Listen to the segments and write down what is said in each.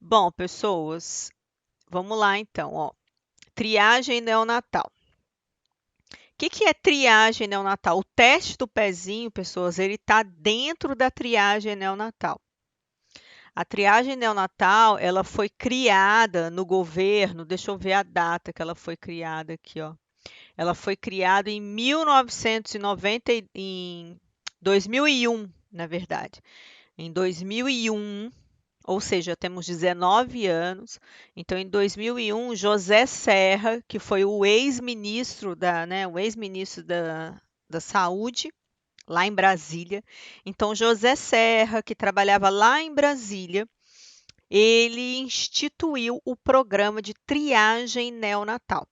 Bom, pessoas, vamos lá então, ó. Triagem neonatal. O que que é triagem neonatal? O teste do pezinho, pessoas, ele está dentro da triagem neonatal. A triagem neonatal, ela foi criada no governo, deixa eu ver a data que ela foi criada aqui, ó. Ela foi criada em 1990, em 2001, na verdade. Em 2001, ou seja, temos 19 anos. Então, em 2001, José Serra, que foi o ex-ministro o ex-ministro da Saúde, lá em Brasília. Então, José Serra, que trabalhava lá em Brasília, ele instituiu o programa de triagem neonatal.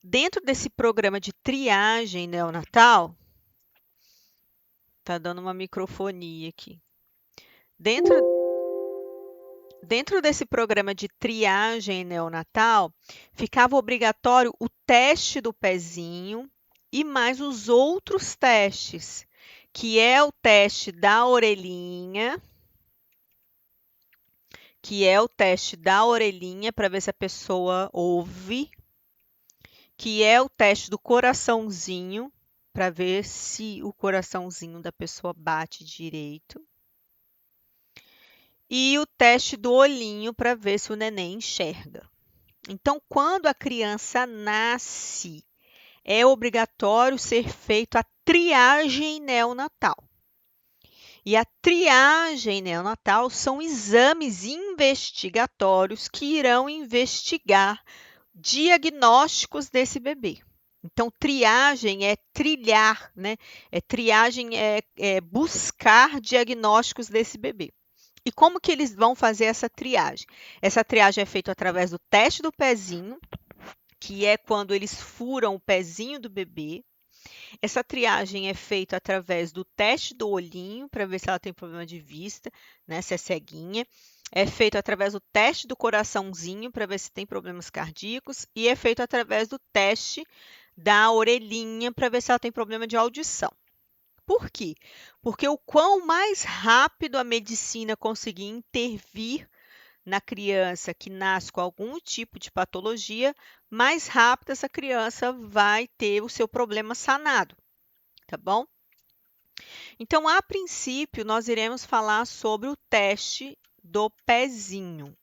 Dentro desse programa de triagem neonatal, tá dando uma microfonia aqui. Dentro Dentro desse programa de triagem neonatal, ficava obrigatório o teste do pezinho e mais os outros testes, que é o teste da orelhinha, para ver se a pessoa ouve, que é o teste do coraçãozinho, para ver se o coraçãozinho da pessoa bate direito. E o teste do olhinho para ver se o neném enxerga. Então, quando a criança nasce, é obrigatório ser feito a triagem neonatal. E a triagem neonatal são exames investigatórios que irão investigar diagnósticos desse bebê. Então, triagem é trilhar, né? Triagem é buscar diagnósticos desse bebê. E como que eles vão fazer essa triagem? Essa triagem é feita através do teste do pezinho, que é quando eles furam o pezinho do bebê. Essa triagem é feita através do teste do olhinho, para ver se ela tem problema de vista, né, se é ceguinha. É feito através do teste do coraçãozinho, para ver se tem problemas cardíacos. E é feito através do teste da orelhinha, para ver se ela tem problema de audição. Por quê? Porque o quão mais rápido a medicina conseguir intervir na criança que nasce com algum tipo de patologia, mais rápido essa criança vai ter o seu problema sanado, tá bom? Então, a princípio, nós iremos falar sobre o teste do pezinho,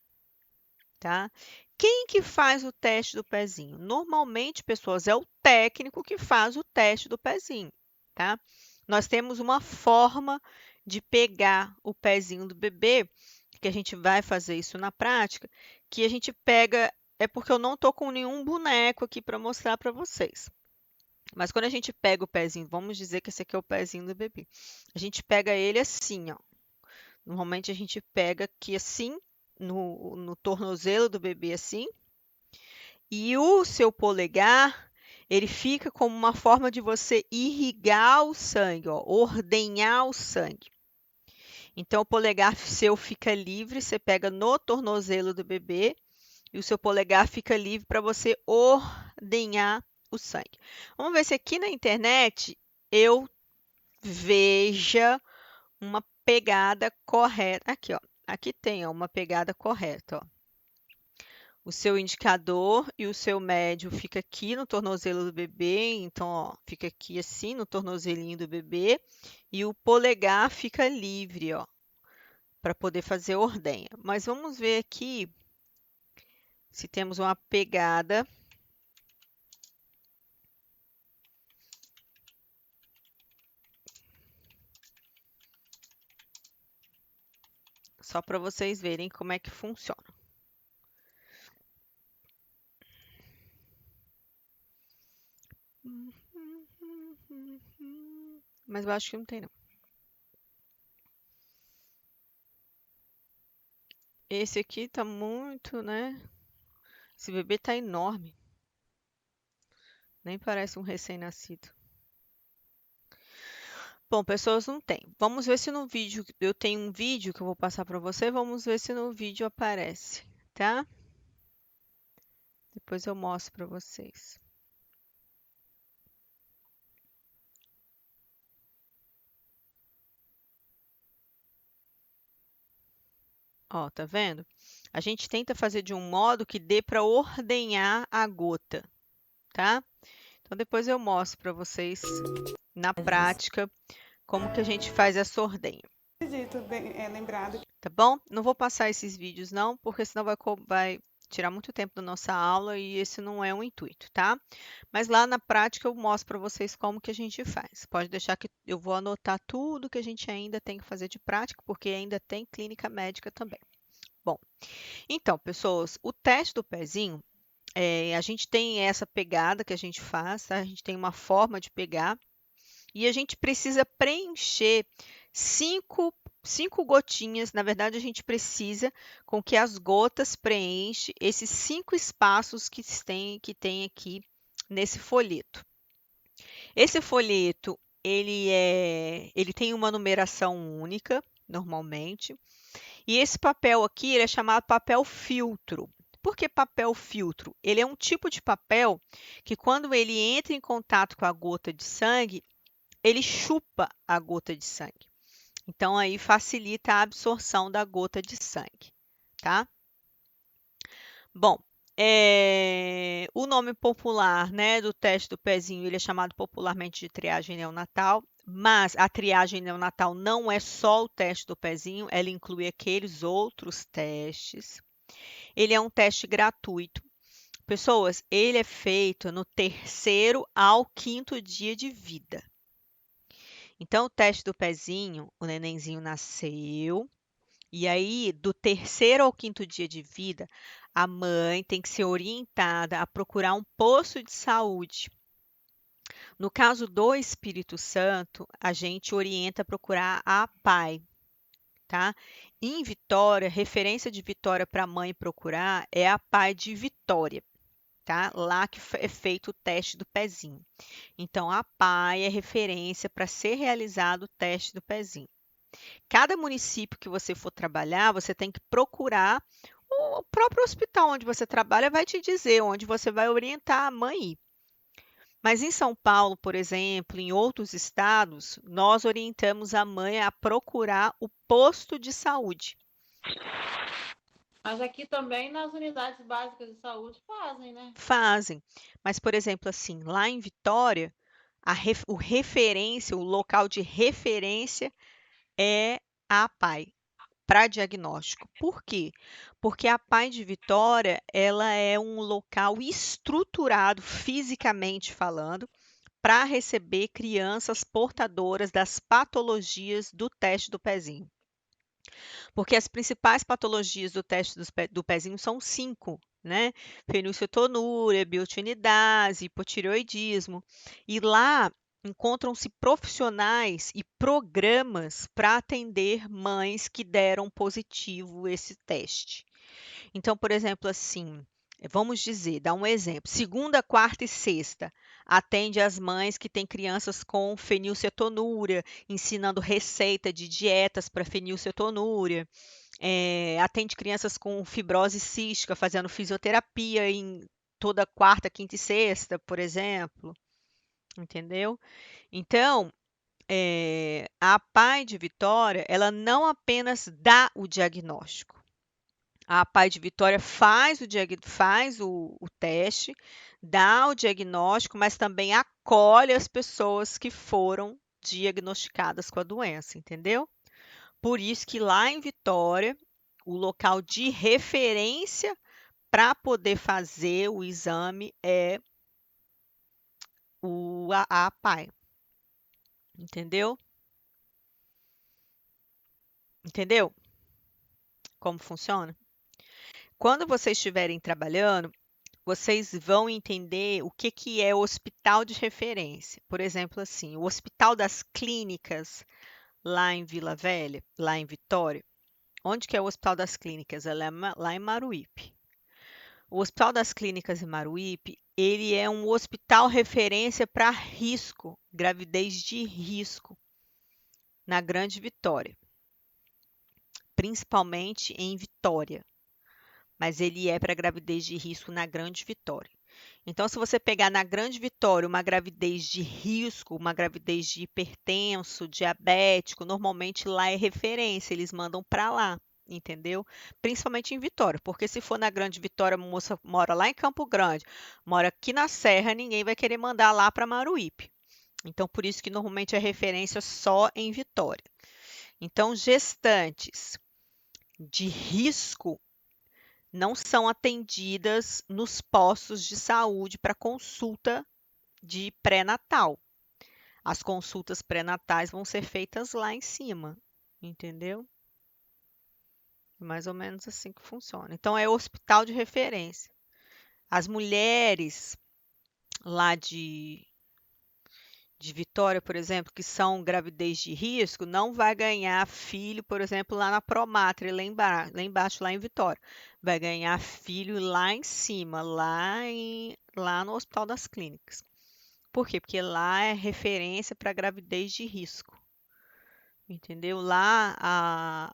tá? Quem que faz o teste do pezinho? Normalmente, pessoas, é o técnico que faz o teste do pezinho, tá? Nós temos uma forma de pegar o pezinho do bebê, que a gente vai fazer isso na prática, que a gente pega, é porque eu não tô com nenhum boneco aqui para mostrar para vocês. Mas quando a gente pega o pezinho, vamos dizer que esse aqui é o pezinho do bebê. A gente pega ele assim, ó. Normalmente a gente pega aqui assim, no tornozelo do bebê assim, e o seu polegar, ele fica como uma forma de você irrigar o sangue, ó, ordenhar o sangue. Então, o polegar seu fica livre, você pega no tornozelo do bebê e o seu polegar fica livre para você ordenhar o sangue. Vamos ver se aqui na internet eu veja uma pegada correta. Aqui, ó. Aqui tem ó, uma pegada correta, ó. O seu indicador e o seu médio fica aqui no tornozelo do bebê, então, ó, fica aqui assim no tornozelinho do bebê, e o polegar fica livre, ó, para poder fazer ordenha. Mas vamos ver aqui se temos uma pegada. Só para vocês verem como é que funciona. Mas eu acho que não tem, não. Esse aqui tá muito, né? Esse bebê tá enorme. Nem parece um recém-nascido. Bom, pessoas não tem. Vamos ver se no vídeo, eu tenho um vídeo que eu vou passar para você, vamos ver se no vídeo aparece, tá? Depois eu mostro para vocês. Ó, tá vendo? A gente tenta fazer de um modo que dê para ordenhar a gota, tá? Então depois eu mostro para vocês na prática como que a gente faz essa ordenha. Acredito, bem, lembrado. Tá bom? Não vou passar esses vídeos não, porque senão vai tirar muito tempo da nossa aula e esse não é o intuito, tá? Mas lá na prática eu mostro para vocês como que a gente faz. Pode deixar que eu vou anotar tudo que a gente ainda tem que fazer de prática, porque ainda tem clínica médica também. Bom, então, pessoas, o teste do pezinho, a gente tem essa pegada que a gente faz, tá? A gente tem uma forma de pegar e a gente precisa preencher cinco gotinhas. Na verdade, a gente precisa com que as gotas preenchem esses 5 espaços que tem aqui nesse folheto. Esse folheto, ele tem uma numeração única, normalmente, e esse papel aqui, ele é chamado papel filtro. Por que papel filtro? Ele é um tipo de papel que quando ele entra em contato com a gota de sangue, ele chupa a gota de sangue. Então, aí facilita a absorção da gota de sangue, tá? Bom, o nome popular, né, do teste do pezinho, ele é chamado popularmente de triagem neonatal, mas a triagem neonatal não é só o teste do pezinho, ela inclui aqueles outros testes. Ele é um teste gratuito. Pessoas, ele é feito no 3º ao 5º dia de vida. Então, o teste do pezinho, o nenenzinho nasceu, e aí, do 3º ao 5º dia de vida, a mãe tem que ser orientada a procurar um posto de saúde. No caso do Espírito Santo, a gente orienta a procurar a PAI, tá? Em Vitória, referência de Vitória para a mãe procurar é a PAI de Vitória, tá? Lá que é feito o teste do pezinho. Então, a PAI é referência para ser realizado o teste do pezinho. Cada município que você for trabalhar, você tem que procurar o próprio hospital onde você trabalha vai te dizer onde você vai orientar a mãe ir. Mas em São Paulo, por exemplo, em outros estados, nós orientamos a mãe a procurar o posto de saúde. Mas aqui também nas unidades básicas de saúde fazem, né? Fazem. Mas, por exemplo, assim, lá em Vitória, o local de referência é a PAI, para diagnóstico. Por quê? Porque a PAI de Vitória, ela é um local estruturado, fisicamente falando, para receber crianças portadoras das patologias do teste do pezinho. Porque as principais patologias do teste do pezinho são 5, né? Fenilcetonúria, biotinidase, hipotireoidismo. E lá encontram-se profissionais e programas para atender mães que deram positivo esse teste. Então, por exemplo, assim, vamos dizer, dar um exemplo. Segunda, quarta e sexta, atende as mães que têm crianças com fenilcetonúria, ensinando receita de dietas para fenilcetonúria. Atende crianças com fibrose cística, fazendo fisioterapia em toda quarta, quinta e sexta, por exemplo. Entendeu? Então, a PAI de Vitória, ela não apenas dá o diagnóstico. A PAI de Vitória faz o teste, dá o diagnóstico, mas também acolhe as pessoas que foram diagnosticadas com a doença, entendeu? Por isso que lá em Vitória, o local de referência para poder fazer o exame é a PAI, entendeu? Entendeu como funciona? Quando vocês estiverem trabalhando, vocês vão entender o que que é o hospital de referência. Por exemplo, assim, o Hospital das Clínicas lá em Vila Velha, lá em Vitória. Onde que é o Hospital das Clínicas? Ela é lá em Maruípe. O Hospital das Clínicas em Maruípe, ele é um hospital referência para risco, gravidez de risco, na Grande Vitória, principalmente em Vitória, mas ele é para gravidez de risco na Grande Vitória. Então, se você pegar na Grande Vitória uma gravidez de risco, uma gravidez de hipertenso, diabético, normalmente lá é referência, eles mandam para lá, entendeu? Principalmente em Vitória, porque se for na Grande Vitória, a moça mora lá em Campo Grande, mora aqui na Serra, ninguém vai querer mandar lá para Maruípe. Então, por isso que normalmente é referência só em Vitória. Então, gestantes de risco não são atendidas nos postos de saúde para consulta de pré-natal. As consultas pré-natais vão ser feitas lá em cima, entendeu? Mais ou menos assim que funciona. Então, é hospital de referência. As mulheres lá de Vitória, por exemplo, que são gravidez de risco, não vai ganhar filho, por exemplo, lá na Promatre, lá embaixo, lá em Vitória. Vai ganhar filho lá em cima, lá no Hospital das Clínicas. Por quê? Porque lá é referência para gravidez de risco. Entendeu? Lá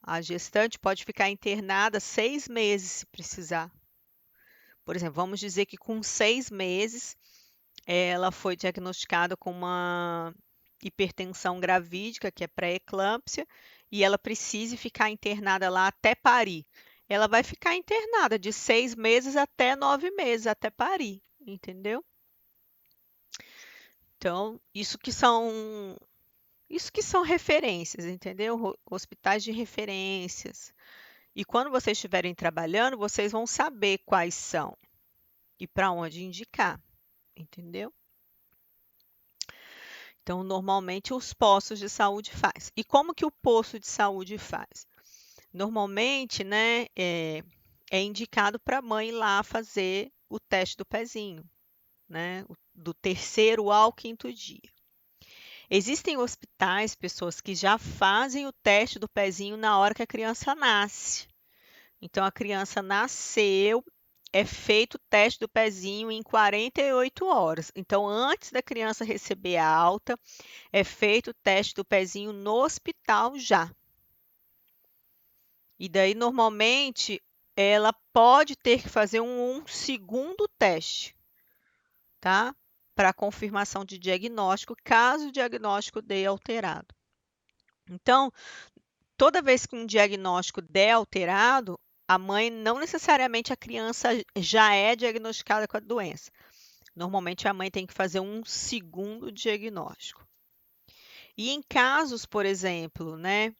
a gestante pode ficar internada 6 meses se precisar. Por exemplo, vamos dizer que com 6 meses ela foi diagnosticada com uma hipertensão gravídica, que é pré-eclâmpsia, e ela precise ficar internada lá até parir. Ela vai ficar internada de 6 meses até 9 meses, até parir, entendeu? Então, isso que são referências, entendeu? Hospitais de referências. E quando vocês estiverem trabalhando, vocês vão saber quais são e para onde indicar, entendeu? Então, normalmente os postos de saúde faz. E como que o posto de saúde faz? Normalmente, né, é indicado para a mãe ir lá fazer o teste do pezinho, né, do 3º ao 5º dia. Existem hospitais, pessoas que já fazem o teste do pezinho na hora que a criança nasce. Então, a criança nasceu, é feito o teste do pezinho em 48 horas. Então, antes da criança receber a alta, é feito o teste do pezinho no hospital já. E daí, normalmente, ela pode ter que fazer um segundo teste, tá? Para confirmação de diagnóstico, caso o diagnóstico dê alterado. Então, toda vez que um diagnóstico der alterado, a mãe, não necessariamente a criança já é diagnosticada com a doença. Normalmente a mãe tem que fazer um segundo diagnóstico. E em casos, por exemplo, né,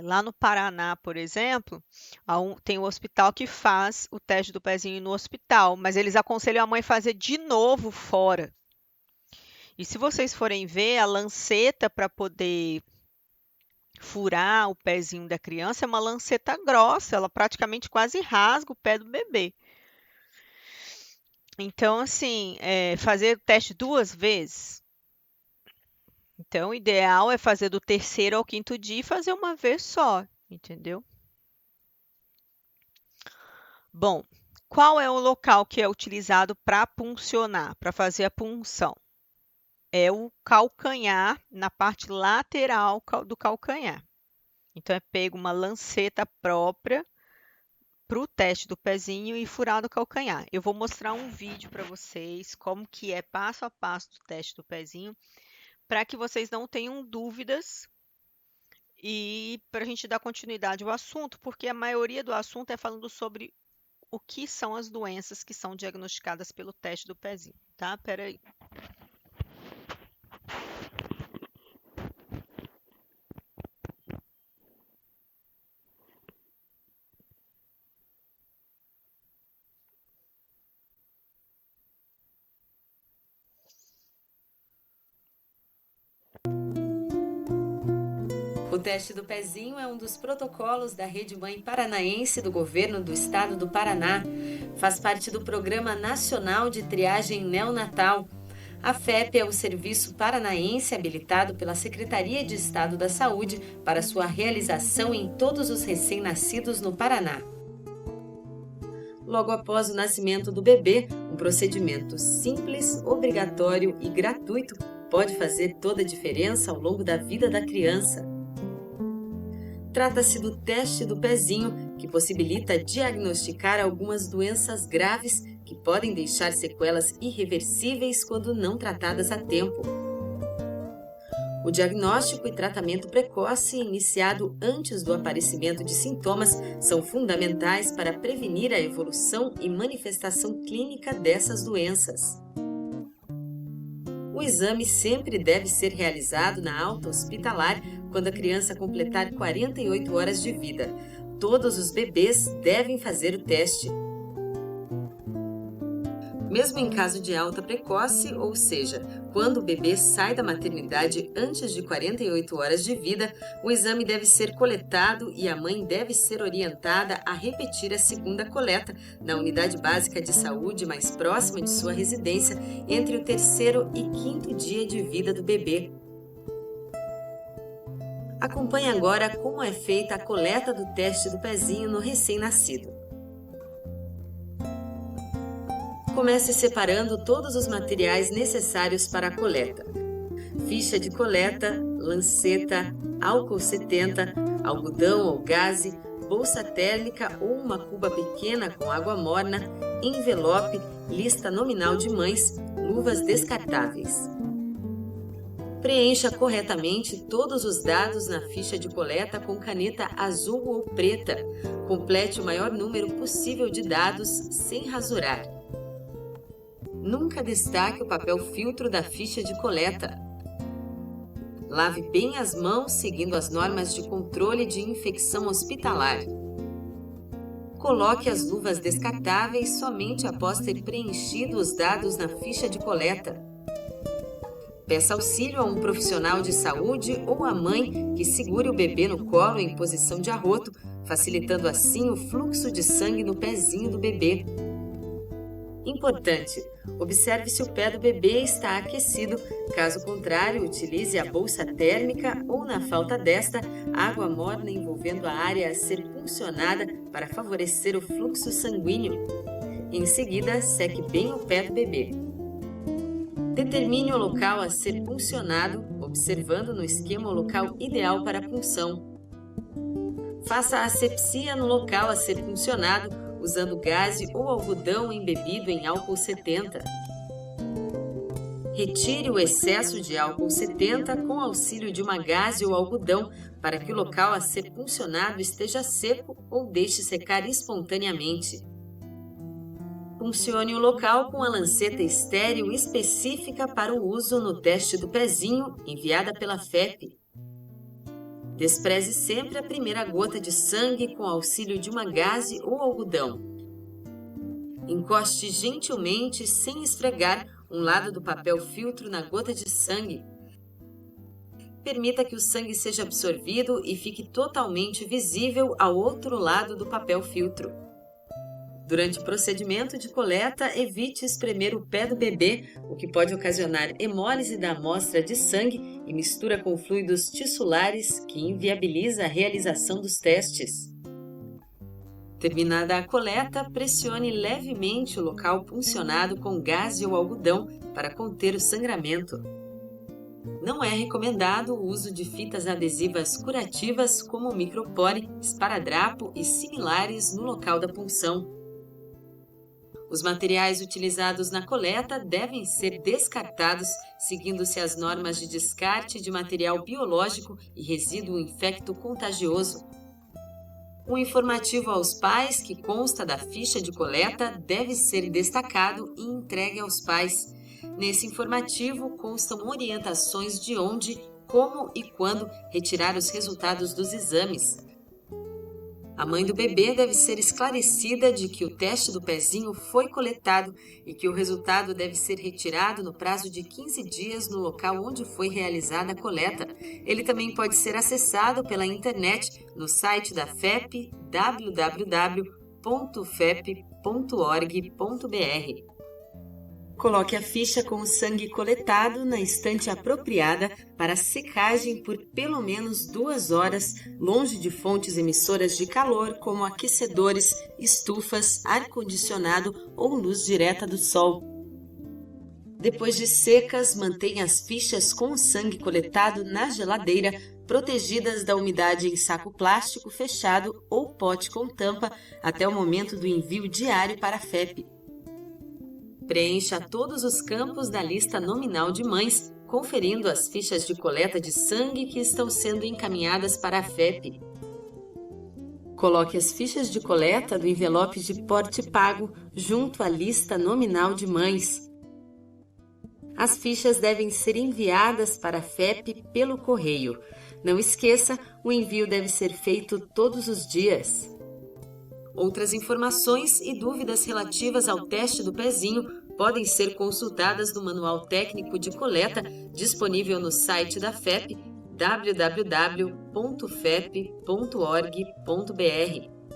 lá no Paraná, por exemplo, tem um hospital que faz o teste do pezinho no hospital, mas eles aconselham a mãe fazer de novo fora. E se vocês forem ver, a lanceta para poder furar o pezinho da criança é uma lanceta grossa, ela praticamente quase rasga o pé do bebê. Então, assim, fazer o teste 2 vezes. Então, o ideal é fazer do 3º ao 5º dia e fazer uma vez só, entendeu? Bom, qual é o local que é utilizado para puncionar, para fazer a punção? É o calcanhar, na parte lateral do calcanhar. Então, é pego uma lanceta própria para o teste do pezinho e furar no calcanhar. Eu vou mostrar um vídeo para vocês, como que é passo a passo do teste do pezinho, para que vocês não tenham dúvidas e para a gente dar continuidade ao assunto, porque a maioria do assunto é falando sobre o que são as doenças que são diagnosticadas pelo teste do pezinho, tá? Espera aí. O teste do pezinho é um dos protocolos da Rede Mãe Paranaense do Governo do Estado do Paraná. Faz parte do Programa Nacional de Triagem Neonatal. A FEP é o serviço paranaense habilitado pela Secretaria de Estado da Saúde para sua realização em todos os recém-nascidos no Paraná. Logo após o nascimento do bebê, um procedimento simples, obrigatório e gratuito pode fazer toda a diferença ao longo da vida da criança. Trata-se do teste do pezinho, que possibilita diagnosticar algumas doenças graves que podem deixar sequelas irreversíveis quando não tratadas a tempo. O diagnóstico e tratamento precoce, iniciado antes do aparecimento de sintomas, são fundamentais para prevenir a evolução e manifestação clínica dessas doenças. O exame sempre deve ser realizado na alta hospitalar quando a criança completar 48 horas de vida. Todos os bebês devem fazer o teste. Mesmo em caso de alta precoce, ou seja, quando o bebê sai da maternidade antes de 48 horas de vida, o exame deve ser coletado e a mãe deve ser orientada a repetir a segunda coleta na unidade básica de saúde mais próxima de sua residência entre o 3º e 5º dia de vida do bebê. Acompanhe agora como é feita a coleta do teste do pezinho no recém-nascido. Comece separando todos os materiais necessários para a coleta. Ficha de coleta, lanceta, álcool 70, algodão ou gaze, bolsa térmica ou uma cuba pequena com água morna, envelope, lista nominal de mães, luvas descartáveis. Preencha corretamente todos os dados na ficha de coleta com caneta azul ou preta. Complete o maior número possível de dados sem rasurar. Nunca destaque o papel filtro da ficha de coleta. Lave bem as mãos seguindo as normas de controle de infecção hospitalar. Coloque as luvas descartáveis somente após ter preenchido os dados na ficha de coleta. Peça auxílio a um profissional de saúde ou a mãe que segure o bebê no colo em posição de arroto, facilitando assim o fluxo de sangue no pezinho do bebê. Importante: observe se o pé do bebê está aquecido, caso contrário, utilize a bolsa térmica ou, na falta desta, água morna envolvendo a área a ser puncionada para favorecer o fluxo sanguíneo. Em seguida, seque bem o pé do bebê. Determine o local a ser puncionado, observando no esquema o local ideal para a punção. Faça a asepsia no local a ser puncionado, usando gaze ou algodão embebido em álcool 70. Retire o excesso de álcool 70 com auxílio de uma gaze ou algodão para que o local a ser puncionado esteja seco ou deixe secar espontaneamente. Puncione o local com a lanceta estéril específica para o uso no teste do pezinho, enviada pela FEP. Despreze sempre a primeira gota de sangue com auxílio de uma gaze ou algodão. Encoste gentilmente, sem esfregar, um lado do papel filtro na gota de sangue. Permita que o sangue seja absorvido e fique totalmente visível ao outro lado do papel filtro. Durante o procedimento de coleta, evite espremer o pé do bebê, o que pode ocasionar hemólise da amostra de sangue e mistura com fluidos tissulares, que inviabiliza a realização dos testes. Terminada a coleta, pressione levemente o local puncionado com gaze ou algodão para conter o sangramento. Não é recomendado o uso de fitas adesivas curativas como micropore, esparadrapo e similares no local da punção. Os materiais utilizados na coleta devem ser descartados, seguindo-se as normas de descarte de material biológico e resíduo infecto-contagioso. Um informativo aos pais que consta da ficha de coleta deve ser destacado e entregue aos pais. Nesse informativo constam orientações de onde, como e quando retirar os resultados dos exames. A mãe do bebê deve ser esclarecida de que o teste do pezinho foi coletado e que o resultado deve ser retirado no prazo de 15 dias no local onde foi realizada a coleta. Ele também pode ser acessado pela internet no site da FEP, www.fep.org.br. Coloque a ficha com o sangue coletado na estante apropriada para secagem por pelo menos 2 horas, longe de fontes emissoras de calor como aquecedores, estufas, ar-condicionado ou luz direta do sol. Depois de secas, mantenha as fichas com o sangue coletado na geladeira, protegidas da umidade em saco plástico fechado ou pote com tampa até o momento do envio diário para a FEP. Preencha todos os campos da lista nominal de mães conferindo as fichas de coleta de sangue que estão sendo encaminhadas para a FEP. Coloque as fichas de coleta do envelope de porte pago junto à lista nominal de mães. As fichas devem ser enviadas para a FEP pelo correio. Não esqueça, o envio deve ser feito todos os dias. Outras informações e dúvidas relativas ao teste do pezinho podem ser consultadas no Manual Técnico de Coleta, disponível no site da FEP, www.fep.org.br.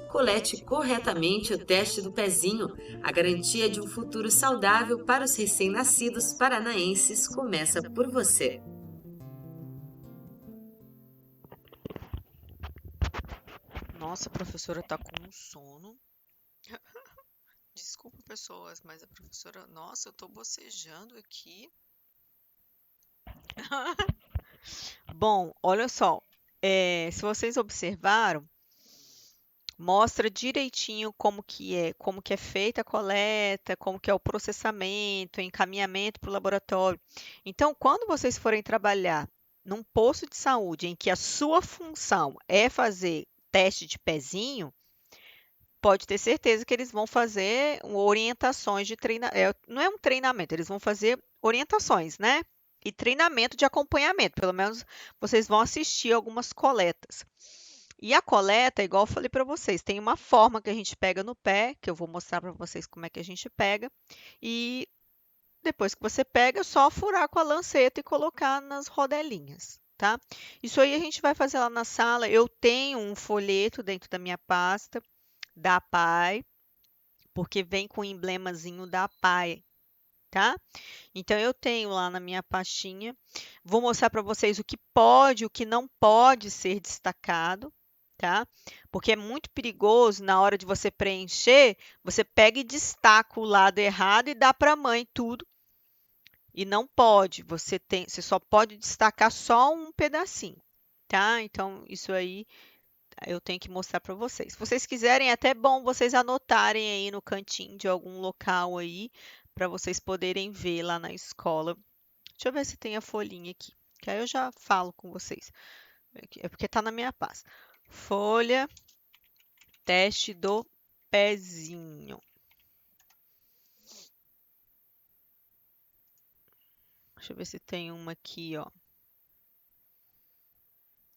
Colete corretamente o teste do pezinho. A garantia de um futuro saudável para os recém-nascidos paranaenses começa por você. Nossa, a professora tá com um sono. Desculpa, pessoas, mas a professora... Nossa, eu tô bocejando aqui. Bom, olha só. Se vocês observaram, mostra direitinho como que é feita a coleta, como que é o processamento, o encaminhamento para o laboratório. Então, quando vocês forem trabalhar num posto de saúde em que a sua função é fazer teste de pezinho, pode ter certeza que eles vão fazer orientações de treinamento. Não é um treinamento, eles vão fazer orientações, né? E treinamento de acompanhamento. Pelo menos vocês vão assistir algumas coletas. E a coleta, igual eu falei para vocês, tem uma forma que a gente pega no pé, que eu vou mostrar para vocês como é que a gente pega. E depois que você pega, é só furar com a lanceta e colocar nas rodelinhas, tá? Isso aí a gente vai fazer lá na sala. Eu tenho um folheto dentro da minha pasta da APAE, porque vem com o emblemazinho da APAE, tá? Então, eu tenho lá na minha pastinha. Vou mostrar para vocês o que pode, o que não pode ser destacado, tá? Porque é muito perigoso na hora de você preencher, você pega e destaca o lado errado e dá para a mãe tudo. E não pode, você só pode destacar só um pedacinho, tá? Então, isso aí eu tenho que mostrar para vocês. Se vocês quiserem, é até bom vocês anotarem aí no cantinho de algum local aí, para vocês poderem ver lá na escola. Deixa eu ver se tem a folhinha aqui, que aí eu já falo com vocês. É porque tá na minha pasta. Folha, teste do pezinho. Deixa eu ver se tem uma aqui, ó.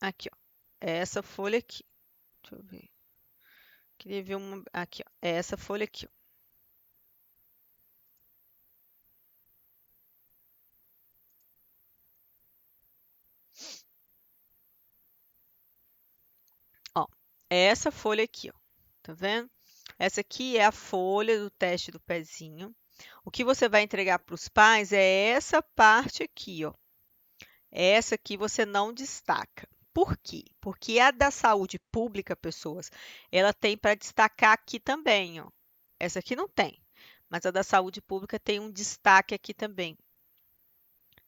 Aqui, ó. É essa folha aqui. Deixa eu ver. Queria ver uma aqui, ó. É essa folha aqui, ó. Ó, é essa folha aqui, ó. Tá vendo? Essa aqui é a folha do teste do pezinho. O que você vai entregar para os pais é essa parte aqui, ó. Essa aqui você não destaca. Por quê? Porque a da saúde pública, pessoas, ela tem para destacar aqui também, ó. Essa aqui não tem, mas a da saúde pública tem um destaque aqui também,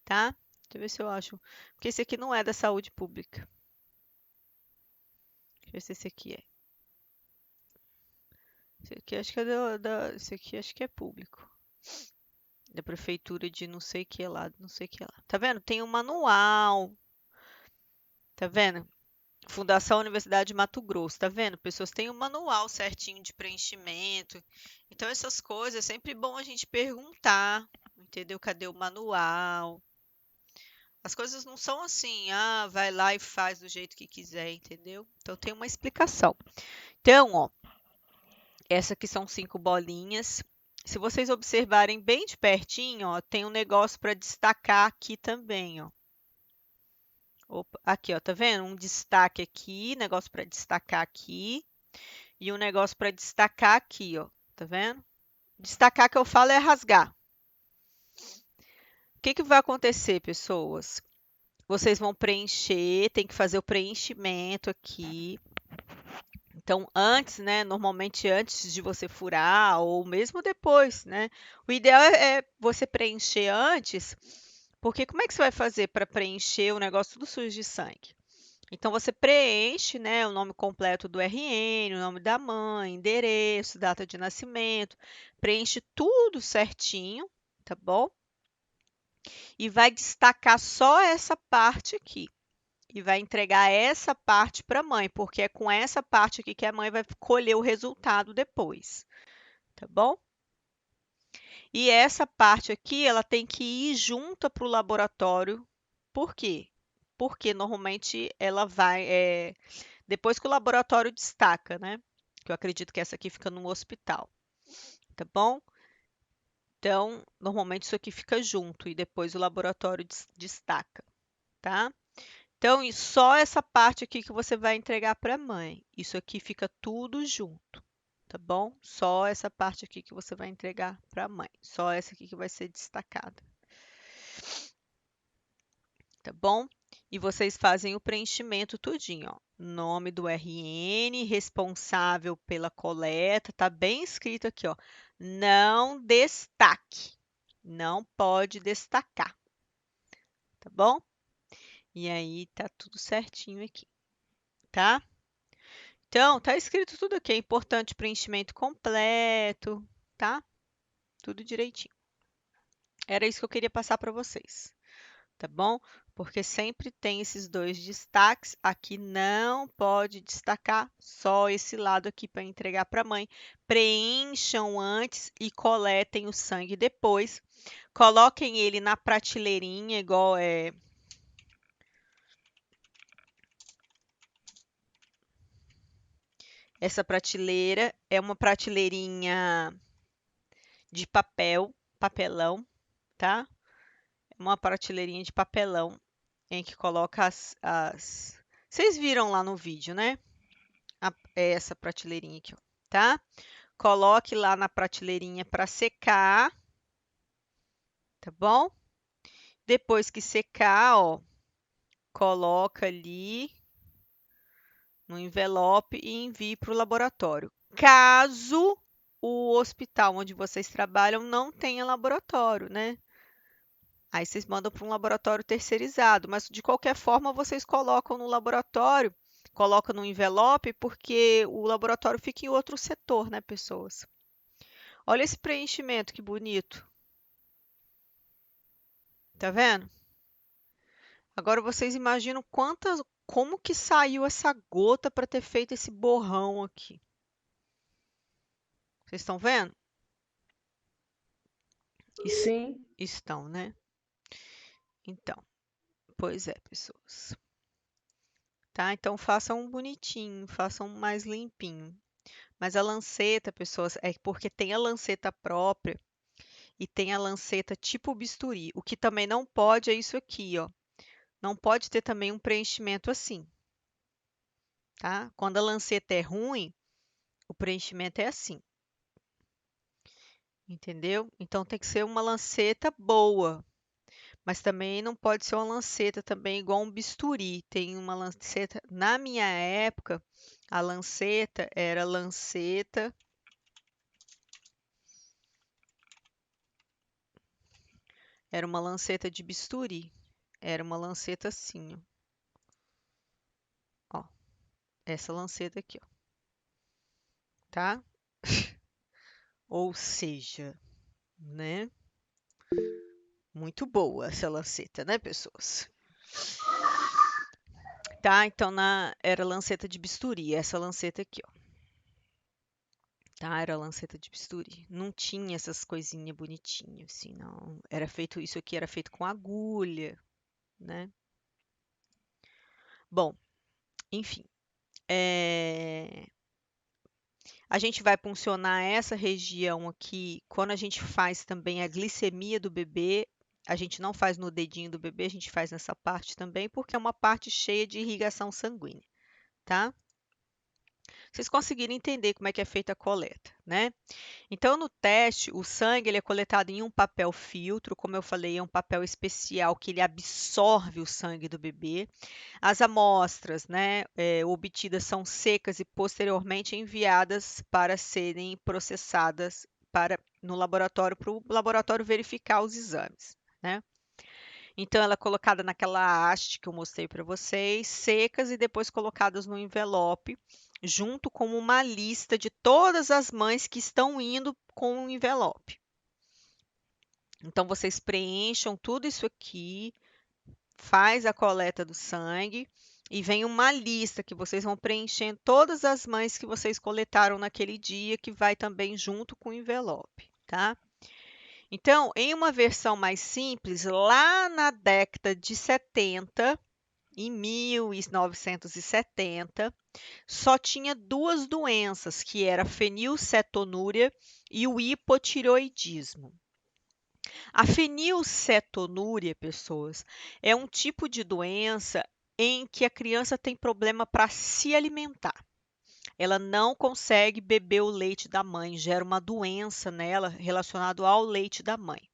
tá? Deixa eu ver se eu acho. Porque esse aqui não é da saúde pública. Deixa eu ver se esse aqui é. Esse aqui acho que é esse aqui acho que é público. Da prefeitura de não sei que lá, não sei que lá. Tá vendo? Tem um manual. Tá vendo? Fundação Universidade de Mato Grosso, tá vendo? Pessoas têm um manual certinho de preenchimento. Então, essas coisas é sempre bom a gente perguntar, entendeu? Cadê o manual? As coisas não são assim, vai lá e faz do jeito que quiser, entendeu? Então, tem uma explicação. Então, ó, essa aqui são 5 bolinhas. Se vocês observarem bem de pertinho, ó, tem um negócio para destacar aqui também, ó. Opa, aqui, ó, tá vendo? Um destaque aqui, negócio para destacar aqui e um negócio para destacar aqui, ó. Tá vendo? Destacar que eu falo é rasgar. O que que vai acontecer, pessoas? Vocês vão preencher, tem que fazer o preenchimento aqui. Então, antes, né? Normalmente antes de você furar ou mesmo depois, né? O ideal é você preencher antes, porque como é que você vai fazer para preencher o negócio tudo sujo de sangue? Então, você preenche, né, o nome completo do RN, o nome da mãe, endereço, data de nascimento, preenche tudo certinho, tá bom? e vai destacar só essa parte aqui. E vai entregar essa parte para a mãe, porque é com essa parte aqui que a mãe vai colher o resultado depois, tá bom? E essa parte aqui, ela tem que ir junta para o laboratório. Por quê? Porque normalmente ela vai, depois que o laboratório destaca, né? Que eu acredito que essa aqui fica no hospital, tá bom? Então, normalmente isso aqui fica junto e depois o laboratório destaca, tá? Então, e só essa parte aqui que você vai entregar para a mãe. Isso aqui fica tudo junto, tá bom? Só essa parte aqui que você vai entregar para a mãe. Só essa aqui que vai ser destacada, tá bom? E vocês fazem o preenchimento tudinho, ó. Nome do RN, responsável pela coleta, tá bem escrito aqui, ó. Não destaque. Não pode destacar, tá bom? E aí tá tudo certinho aqui, tá? Então, tá escrito tudo aqui. É importante preenchimento completo, tá? Tudo direitinho. Era isso que eu queria passar para vocês, tá bom? Porque sempre tem esses dois destaques. Aqui não pode destacar, só esse lado aqui para entregar para a mãe. Preencham antes e coletem o sangue depois. Coloquem ele na prateleirinha, igual essa prateleira. É uma prateleirinha de papelão, tá? Uma prateleirinha de papelão em que coloca as... Vocês viram lá no vídeo, né? É essa prateleirinha aqui, ó, tá? Coloque lá na prateleirinha para secar, tá bom? Depois que secar, ó, coloca ali no envelope e envie para o laboratório. Caso o hospital onde vocês trabalham não tenha laboratório, né? Aí vocês mandam para um laboratório terceirizado, mas de qualquer forma vocês colocam no laboratório, colocam no envelope, porque o laboratório fica em outro setor, né, pessoas? Olha esse preenchimento, que bonito. Tá vendo? Agora vocês imaginam como que saiu essa gota para ter feito esse borrão aqui. Vocês estão vendo? Sim. Estão, né? Então, pois é, pessoas. Tá? Então façam bonitinho, façam mais limpinho. Mas a lanceta, pessoas, é porque tem a lanceta própria e tem a lanceta tipo bisturi. O que também não pode é isso aqui, ó. Não pode ter também um preenchimento assim, tá? Quando a lanceta é ruim, o preenchimento é assim. Entendeu? Então tem que ser uma lanceta boa, mas também não pode ser uma lanceta também igual um bisturi. Tem uma lanceta, na minha época, a lanceta era lanceta. Era uma lanceta de bisturi. Era uma lanceta assim, ó. Ó, essa lanceta aqui, ó. Tá? Ou seja, né? Muito boa essa lanceta, né, pessoas? Tá? Então era lanceta de bisturi, essa lanceta aqui, ó. Tá? Era lanceta de bisturi. Não tinha essas coisinhas bonitinhas, assim, não. Era feito, isso aqui era feito com agulha, né? Bom, enfim. A gente vai puncionar essa região aqui quando a gente faz também a glicemia do bebê. A gente não faz no dedinho do bebê, a gente faz nessa parte também, porque é uma parte cheia de irrigação sanguínea, tá? Vocês conseguiram entender como é que é feita a coleta, né? Então, no teste, o sangue ele é coletado em um papel filtro, como eu falei, é um papel especial que ele absorve o sangue do bebê. As amostras, né, obtidas são secas e posteriormente enviadas para serem processadas no laboratório, para o laboratório verificar os exames, né? Então, ela é colocada naquela haste que eu mostrei para vocês, secas e depois colocadas no envelope, junto com uma lista de todas as mães que estão indo com o envelope. Então, vocês preencham tudo isso aqui, faz a coleta do sangue e vem uma lista que vocês vão preenchendo todas as mães que vocês coletaram naquele dia, que vai também junto com o envelope, tá? Então, em uma versão mais simples, lá na década de 70, em 1970, só tinha duas doenças, que era a fenilcetonúria e o hipotireoidismo. A fenilcetonúria, pessoas, é um tipo de doença em que a criança tem problema para se alimentar. Ela não consegue beber o leite da mãe, gera uma doença nela relacionada ao leite da mãe.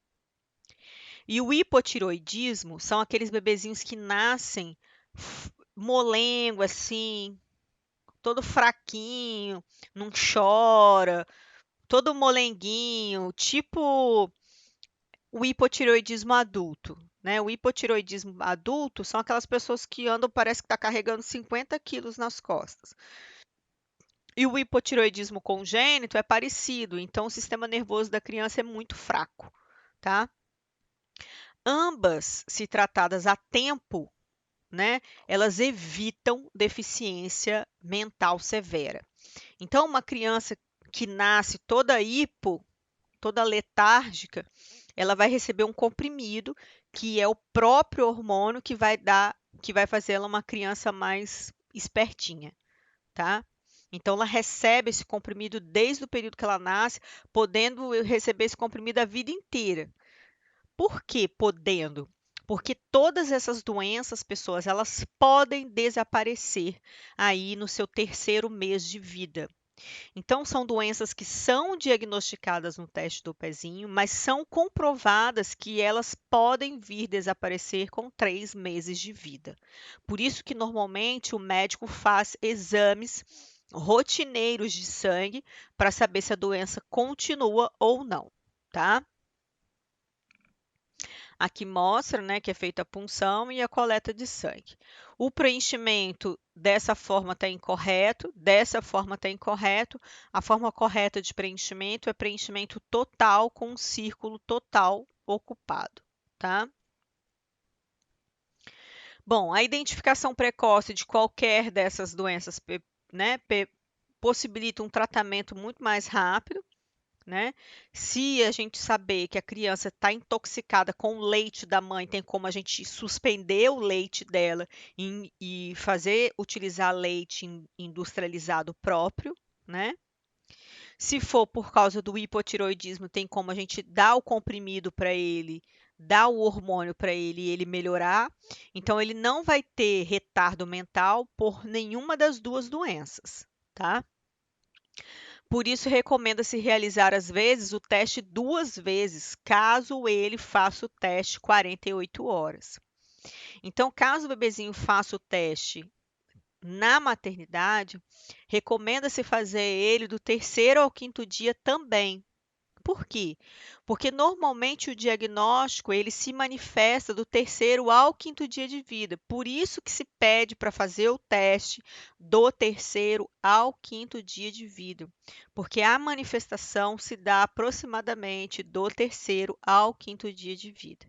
E o hipotireoidismo são aqueles bebezinhos que nascem molengo assim, todo fraquinho, não chora, todo molenguinho, tipo o hipotireoidismo adulto, né? O hipotireoidismo adulto são aquelas pessoas que andam, parece que está carregando 50 quilos nas costas. E o hipotireoidismo congênito é parecido, então o sistema nervoso da criança é muito fraco, tá? Ambas, se tratadas a tempo, né, elas evitam deficiência mental severa. Então, uma criança que nasce toda toda letárgica, ela vai receber um comprimido que é o próprio hormônio que vai fazer ela uma criança mais espertinha, tá? Então, ela recebe esse comprimido desde o período que ela nasce, podendo receber esse comprimido a vida inteira. Por que podendo? Porque todas essas doenças, pessoas, elas podem desaparecer aí no seu terceiro mês de vida. Então, são doenças que são diagnosticadas no teste do pezinho, mas são comprovadas que elas podem vir desaparecer com 3 meses de vida. Por isso que normalmente o médico faz exames rotineiros de sangue para saber se a doença continua ou não, tá? Aqui mostra, né, que é feita a punção e a coleta de sangue. O preenchimento dessa forma está incorreto, dessa forma está incorreto. A forma correta de preenchimento é preenchimento total com um círculo total ocupado, tá? Bom, a identificação precoce de qualquer dessas doenças, né, possibilita um tratamento muito mais rápido, né? Se a gente saber que a criança está intoxicada com o leite da mãe, tem como a gente suspender o leite dela e fazer utilizar leite industrializado próprio, né? Se for por causa do hipotireoidismo, tem como a gente dar o comprimido para ele, dar o hormônio para ele e ele melhorar. Então, ele não vai ter retardo mental por nenhuma das duas doenças, tá? Por isso, recomenda-se realizar, às vezes, o teste 2 vezes, caso ele faça o teste 48 horas. Então, caso o bebezinho faça o teste na maternidade, recomenda-se fazer ele do terceiro ao quinto dia também. Por quê? Porque normalmente o diagnóstico ele se manifesta do terceiro ao quinto dia de vida. Por isso que se pede para fazer o teste do terceiro ao quinto dia de vida, porque a manifestação se dá aproximadamente do terceiro ao quinto dia de vida,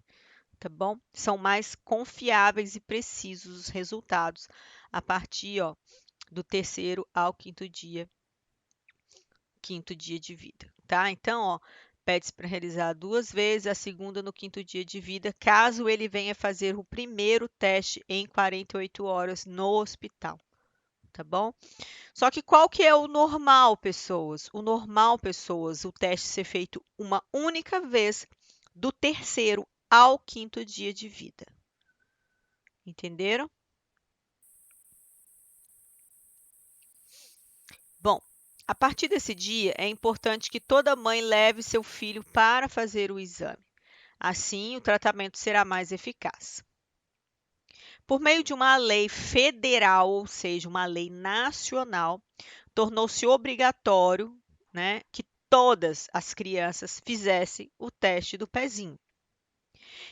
tá bom? São mais confiáveis e precisos os resultados a partir, ó, do terceiro ao quinto dia de vida, tá? Então, ó, pede-se para realizar 2 vezes, a segunda no quinto dia de vida, caso ele venha fazer o primeiro teste em 48 horas no hospital, tá bom? Só que qual que é o normal, pessoas? O normal, pessoas, o teste ser feito uma única vez do terceiro ao quinto dia de vida. Entenderam? Bom, a partir desse dia, é importante que toda mãe leve seu filho para fazer o exame. Assim, o tratamento será mais eficaz. Por meio de uma lei federal, ou seja, uma lei nacional, tornou-se obrigatório, né, que todas as crianças fizessem o teste do pezinho.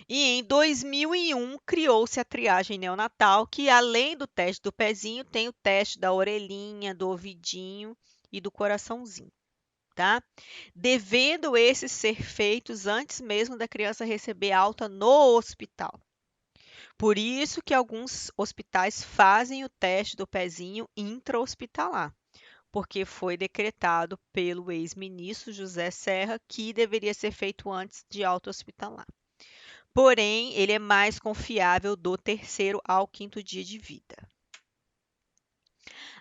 E em 2001 criou-se a triagem neonatal, que além do teste do pezinho, tem o teste da orelhinha, do ouvidinho e do coraçãozinho, tá? Devendo esses ser feitos antes mesmo da criança receber alta no hospital. Por isso que alguns hospitais fazem o teste do pezinho intra-hospitalar, porque foi decretado pelo ex-ministro José Serra que deveria ser feito antes de alta hospitalar. Porém, ele é mais confiável do 3º ao 5º dia de vida.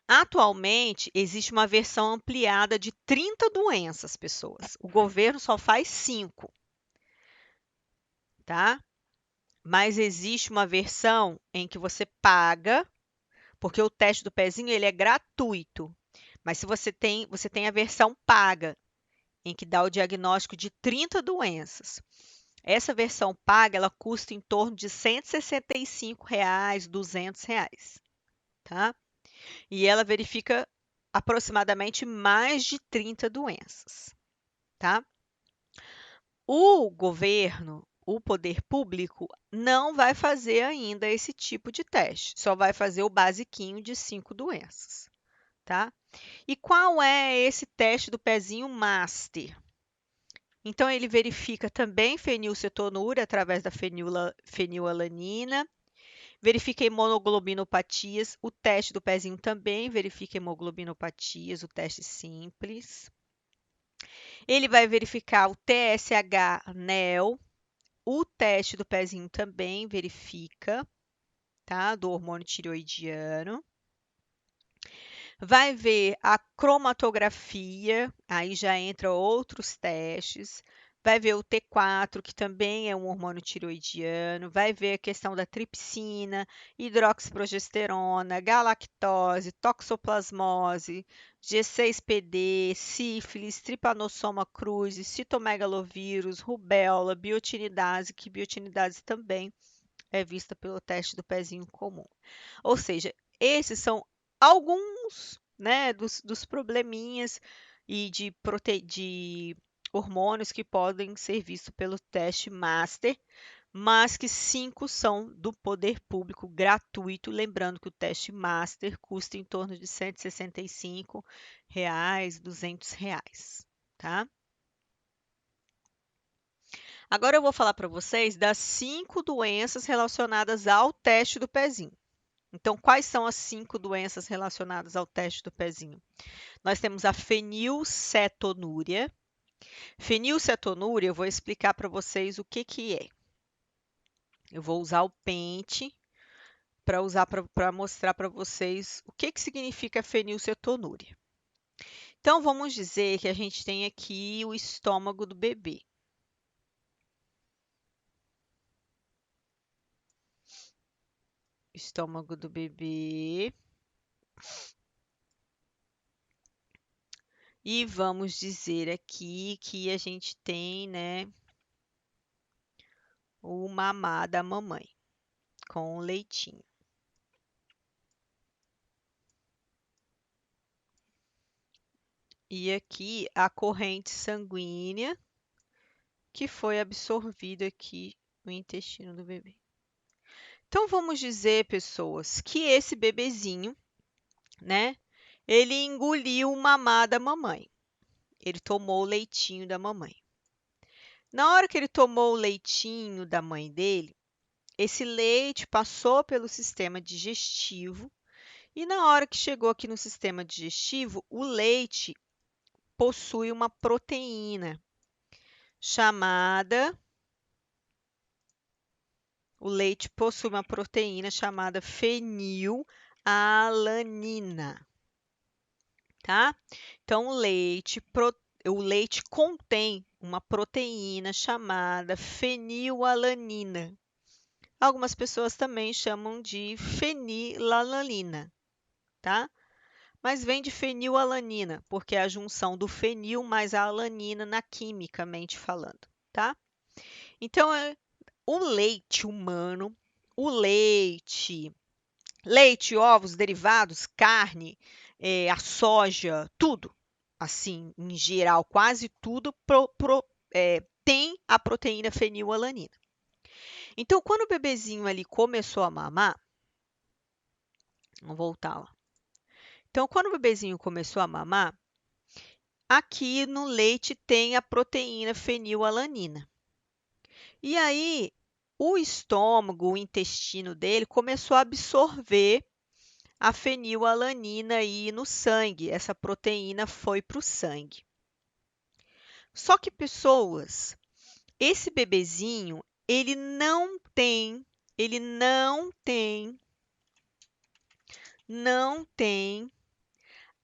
Atualmente, existe uma versão ampliada de 30 doenças, pessoas. O governo só faz 5, tá? Mas existe uma versão em que você paga, porque o teste do pezinho ele é gratuito. Mas se você tem a versão paga, em que dá o diagnóstico de 30 doenças. Essa versão paga, ela custa em torno de R$ 165, R$ 200, tá? E ela verifica aproximadamente mais de 30 doenças, tá? O governo, o poder público, não vai fazer ainda esse tipo de teste, só vai fazer o basiquinho de 5 doenças, tá? E qual é esse teste do pezinho master? Então, ele verifica também fenilcetonúria através da fenilalanina, verifica imunoglobinopatias, o teste do pezinho também verifica hemoglobinopatias, o teste simples. Ele vai verificar o TSH-NEL, o teste do pezinho também verifica, tá? Do hormônio tireoidiano. Vai ver a cromatografia, aí já entra outros testes. Vai ver o T4, que também é um hormônio tireoidiano. Vai ver a questão da tripsina, hidroxiprogesterona, galactose, toxoplasmose, G6PD, sífilis, trypanosoma cruzi, citomegalovírus, rubéola, biotinidase, que biotinidase também é vista pelo teste do pezinho comum. Ou seja, esses são alguns, né, dos probleminhas e de hormônios que podem ser vistos pelo teste master, mas que 5 são do poder público gratuito. Lembrando que o teste master custa em torno de R$ 165, R$ 200, tá? Agora eu vou falar para vocês das 5 doenças relacionadas ao teste do pezinho. Então, quais são as 5 doenças relacionadas ao teste do pezinho? Nós temos a fenilcetonúria. Fenilcetonúria, eu vou explicar para vocês o que é. Eu vou usar o pente para mostrar para vocês o que significa a fenilcetonúria. Então, vamos dizer que a gente tem aqui o estômago do bebê. Estômago do bebê. E vamos dizer aqui que a gente tem, né, o mamar da mamãe com o leitinho. E aqui a corrente sanguínea que foi absorvida aqui no intestino do bebê. Então, vamos dizer, pessoas, que esse bebezinho, né, ele engoliu o mamar da mamãe. Ele tomou o leitinho da mamãe. Na hora que ele tomou o leitinho da mãe dele, esse leite passou pelo sistema digestivo e na hora que chegou aqui no sistema digestivo, o leite possui uma proteína chamada fenilalanina, tá? Então o leite contém uma proteína chamada fenilalanina. Algumas pessoas também chamam de fenilalanina, tá? Mas vem de fenilalanina, porque é a junção do fenil mais a alanina quimicamente falando, tá? Então, o leite humano, leite, ovos, derivados, carne, a soja, tudo, assim, em geral, quase tudo tem a proteína fenilalanina. Então, quando o bebezinho ali começou a mamar, vamos voltar lá. Então, quando o bebezinho começou a mamar, aqui no leite tem a proteína fenilalanina. E aí, o estômago, o intestino dele começou a absorver a fenilalanina aí no sangue. Essa proteína foi para o sangue. Só que, pessoas, esse bebezinho, ele não tem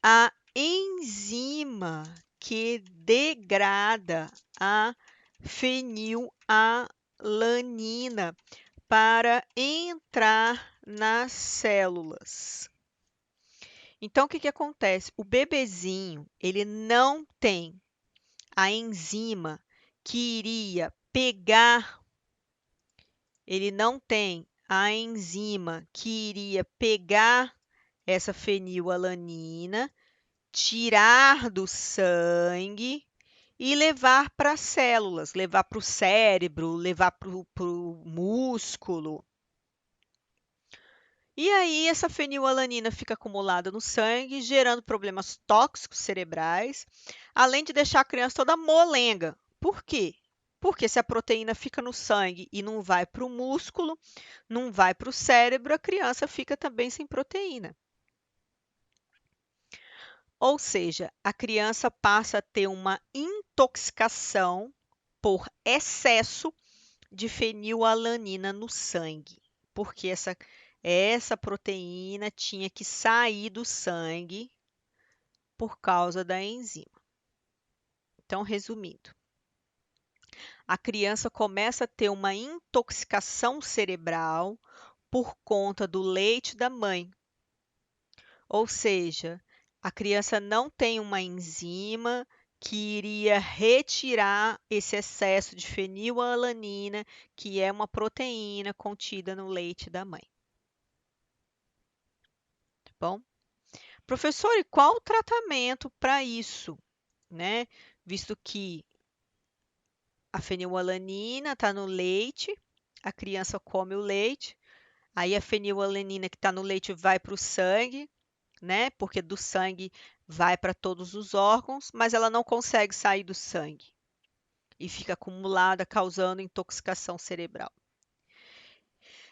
a enzima que degrada a fenilalanina para entrar nas células. Então, o que que acontece? O bebezinho, ele não tem a enzima que iria pegar, ele não tem a enzima que iria pegar essa fenilalanina, tirar do sangue e levar para as células, levar para o cérebro, levar para o músculo. E aí, essa fenilalanina fica acumulada no sangue, gerando problemas tóxicos cerebrais, além de deixar a criança toda molenga. Por quê? Porque se a proteína fica no sangue e não vai para o músculo, não vai para o cérebro, a criança fica também sem proteína. Ou seja, a criança passa a ter uma intoxicação por excesso de fenilalanina no sangue, porque essa proteína tinha que sair do sangue por causa da enzima. Então, resumindo, a criança começa a ter uma intoxicação cerebral por conta do leite da mãe. Ou seja, a criança não tem uma enzima que iria retirar esse excesso de fenilalanina, que é uma proteína contida no leite da mãe. Tá bom? Professor, e qual o tratamento para isso, né? Visto que a fenilalanina está no leite, a criança come o leite, aí a fenilalanina que está no leite vai para o sangue, né? Porque do sangue vai para todos os órgãos, mas ela não consegue sair do sangue e fica acumulada, causando intoxicação cerebral.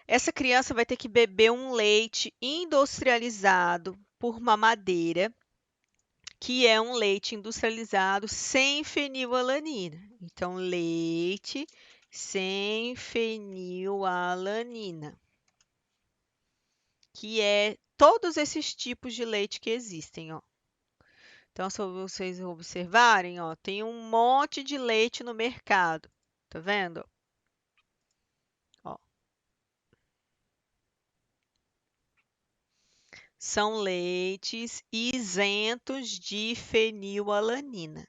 Essa criança vai ter que beber um leite industrializado por mamadeira, que é um leite industrializado sem fenilalanina. Então, leite sem fenilalanina, que é todos esses tipos de leite que existem, ó. Então, se vocês observarem, ó, tem um monte de leite no mercado. Tá vendo? Ó. São leites isentos de fenilalanina.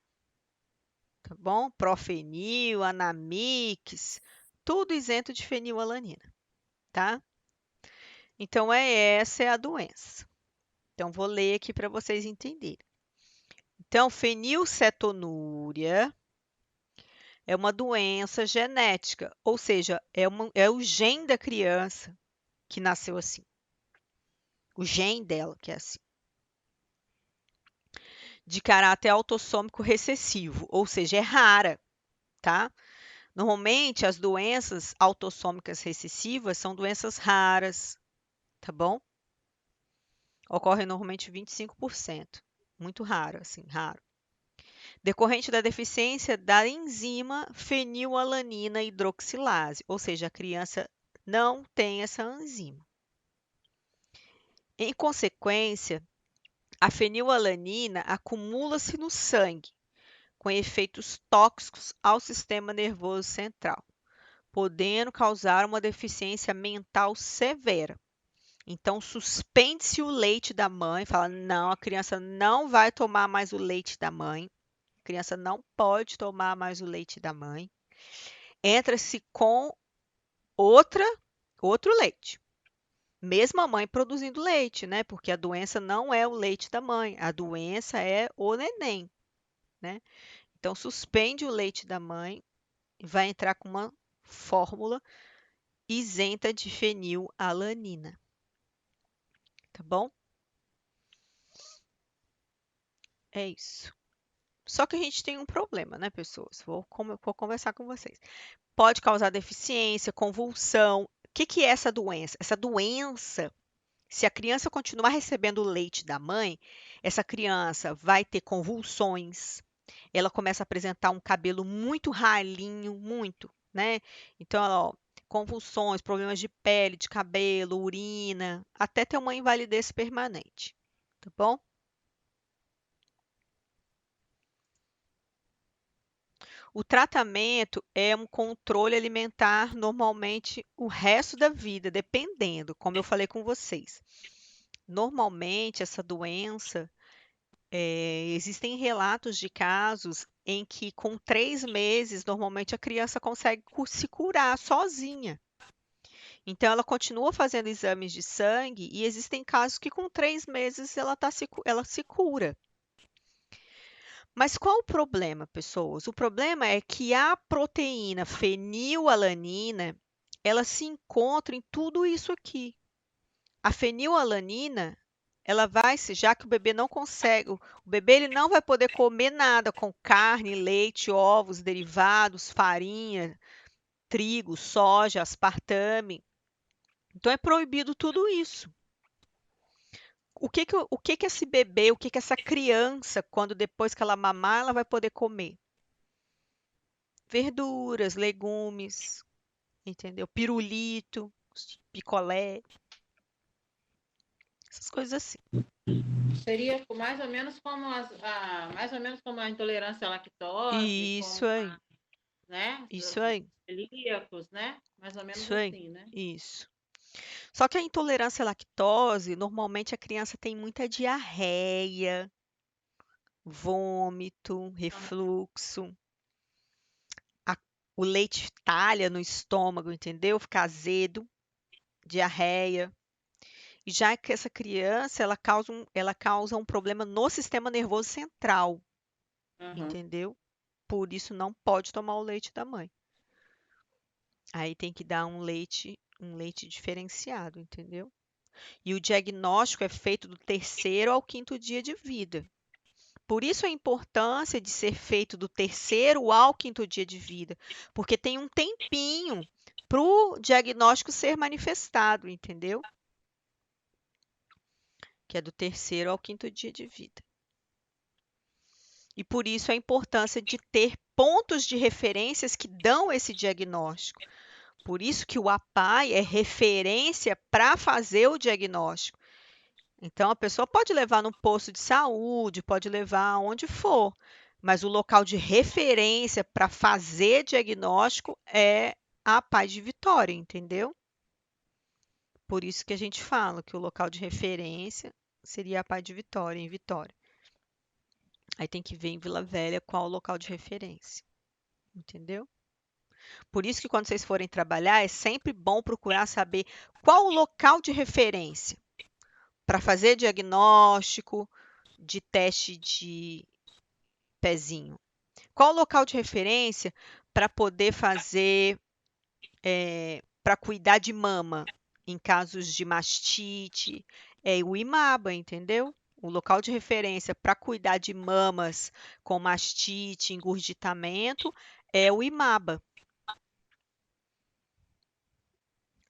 Tá bom? Profenil, Anamix, tudo isento de fenilalanina, tá? Então, essa é a doença. Então, vou ler aqui para vocês entenderem. Então, fenilcetonúria é uma doença genética, ou seja, é o gene da criança que nasceu assim. O gene dela que é assim. De caráter autossômico recessivo, ou seja, é rara, tá? Normalmente, as doenças autossômicas recessivas são doenças raras, tá bom? Ocorre normalmente 25%. Muito raro, assim, raro. Decorrente da deficiência da enzima fenilalanina hidroxilase, ou seja, a criança não tem essa enzima. Em consequência, a fenilalanina acumula-se no sangue, com efeitos tóxicos ao sistema nervoso central, podendo causar uma deficiência mental severa. Então, suspende-se o leite da mãe, fala, não, a criança não vai tomar mais o leite da mãe, a criança não pode tomar mais o leite da mãe. Entra-se com outro leite. Mesmo a mãe produzindo leite, né? Porque a doença não é o leite da mãe, a doença é o neném, né? Então, suspende o leite da mãe e vai entrar com uma fórmula isenta de fenilalanina. Tá bom? É isso. Só que a gente tem um problema, né, pessoas? Vou conversar com vocês. Pode causar deficiência, convulsão. O que que é essa doença? Essa doença, se a criança continuar recebendo o leite da mãe, essa criança vai ter convulsões, ela começa a apresentar um cabelo muito ralinho, muito, né? Então, ó, convulsões, problemas de pele, de cabelo, urina, até ter uma invalidez permanente, tá bom? O tratamento é um controle alimentar normalmente o resto da vida, dependendo, como eu falei com vocês. Normalmente, essa doença, existem relatos de casos em que, com 3 meses, normalmente a criança consegue se curar sozinha. Então, ela continua fazendo exames de sangue e existem casos que, com 3 meses, ela se cura. Mas qual o problema, pessoas? O problema é que a proteína fenilalanina, ela se encontra em tudo isso aqui. A fenilalanina, ela vai se, já que o bebê não consegue, o bebê ele não vai poder comer nada com carne, leite, ovos, derivados, farinha, trigo, soja, aspartame. Então é proibido tudo isso. O que que esse bebê, o que que essa criança, quando depois que ela mamar, ela vai poder comer? Verduras, legumes, entendeu? Pirulito, picolé, essas coisas assim. Seria mais ou menos como a intolerância à lactose, Isso como aí, né, isso dos aí, celíacos, né? Mais ou menos isso aí, assim, né? isso. Só que a intolerância à lactose, normalmente a criança tem muita diarreia, vômito, refluxo, a- o leite talha no estômago, entendeu? Fica azedo, diarreia. E já que essa criança, ela causa um problema no sistema nervoso central, Uhum. entendeu? Por isso não pode tomar o leite da mãe. Aí tem que dar um leite diferenciado, entendeu? E o diagnóstico é feito do terceiro ao quinto dia de vida. Por isso a importância de ser feito do terceiro ao quinto dia de vida, porque tem um tempinho para o diagnóstico ser manifestado, entendeu? Que é do terceiro ao quinto dia de vida. E por isso a importância de ter pontos de referências que dão esse diagnóstico. Por isso que o APAI é referência para fazer o diagnóstico. Então, a pessoa pode levar no posto de saúde, pode levar onde for, mas o local de referência para fazer diagnóstico é a APAI de Vitória, entendeu? Por isso que a gente fala que o local de referência seria a APAI de Vitória, em Vitória. Aí tem que ver em Vila Velha qual o local de referência, entendeu? Por isso que quando vocês forem trabalhar, é sempre bom procurar saber qual o local de referência para fazer diagnóstico de teste de pezinho. Qual o local de referência para poder fazer, para cuidar de mama em casos de mastite? É o IMABA, entendeu? O local de referência para cuidar de mamas com mastite, engurgitamento, é o IMABA.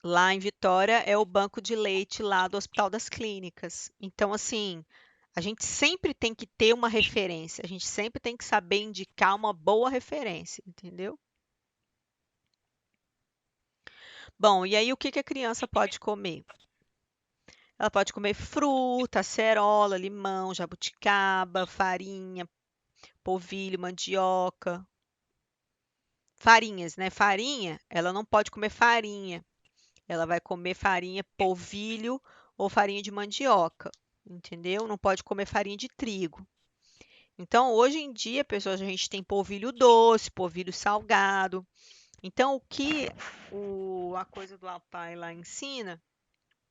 Lá em Vitória é o banco de leite lá do Hospital das Clínicas. Então, assim, a gente sempre tem que ter uma referência, a gente sempre tem que saber indicar uma boa referência, entendeu? Bom, e aí o que que a criança pode comer? Ela pode comer fruta, acerola, limão, jabuticaba, farinha, polvilho, mandioca, farinhas, né? Farinha, ela não pode comer farinha. Ela vai comer farinha, polvilho ou farinha de mandioca, entendeu? Não pode comer farinha de trigo. Então, hoje em dia, pessoas, a gente tem polvilho doce, polvilho salgado. Então, o que a coisa do Apai lá ensina,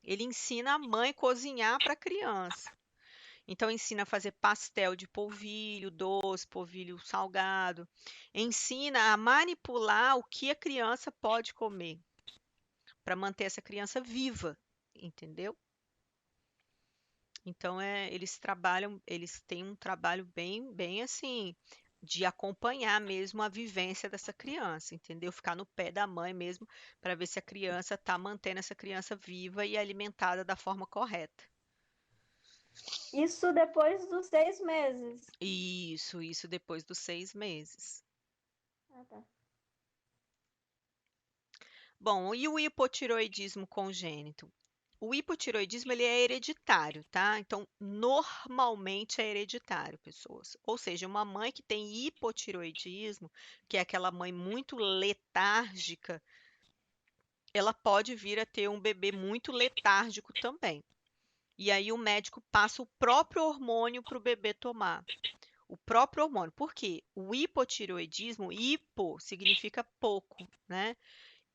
ele ensina a mãe cozinhar para a criança. Então, ensina a fazer pastel de polvilho doce, polvilho salgado. Ensina a manipular o que a criança pode comer para manter essa criança viva, entendeu? Então, eles têm um trabalho bem assim, de acompanhar mesmo a vivência dessa criança, entendeu? Ficar no pé da mãe mesmo, para ver se a criança está mantendo essa criança viva e alimentada da forma correta. Isso depois dos 6 meses. Isso depois dos 6 meses. Ah, tá. Bom, e o hipotireoidismo congênito? O hipotireoidismo ele é hereditário, tá? Então, normalmente é hereditário, pessoas. Ou seja, uma mãe que tem hipotireoidismo, que é aquela mãe muito letárgica, ela pode vir a ter um bebê muito letárgico também. E aí o médico passa o próprio hormônio para o bebê tomar. O próprio hormônio. Por quê? O hipotireoidismo, hipo significa pouco, né?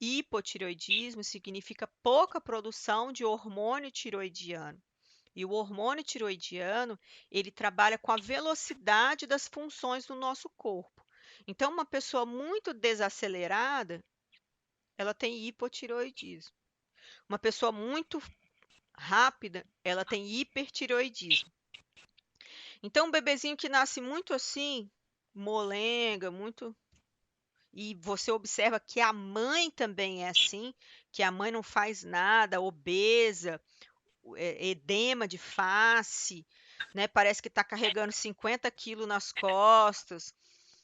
Hipotireoidismo significa pouca produção de hormônio tiroidiano. E o hormônio tiroidiano, ele trabalha com a velocidade das funções do nosso corpo. Então, uma pessoa muito desacelerada, ela tem hipotireoidismo. Uma pessoa muito rápida, ela tem hipertireoidismo. Então, um bebezinho que nasce muito assim, molenga, muito. E você observa que a mãe também é assim, que a mãe não faz nada, obesa, edema de face, né? Parece que está carregando 50 quilos nas costas.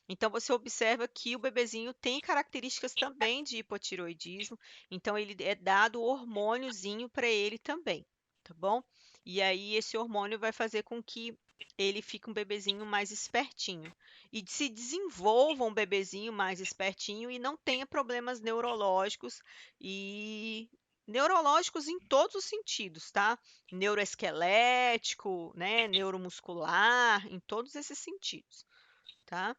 Então, você observa que o bebezinho tem características também de hipotireoidismo, então ele é dado hormôniozinho para ele também, tá bom? E aí esse hormônio vai fazer com que ele fique um bebezinho mais espertinho e se desenvolva um bebezinho mais espertinho e não tenha problemas neurológicos e neurológicos em todos os sentidos, tá? Neuroesquelético, né, neuromuscular, em todos esses sentidos, tá?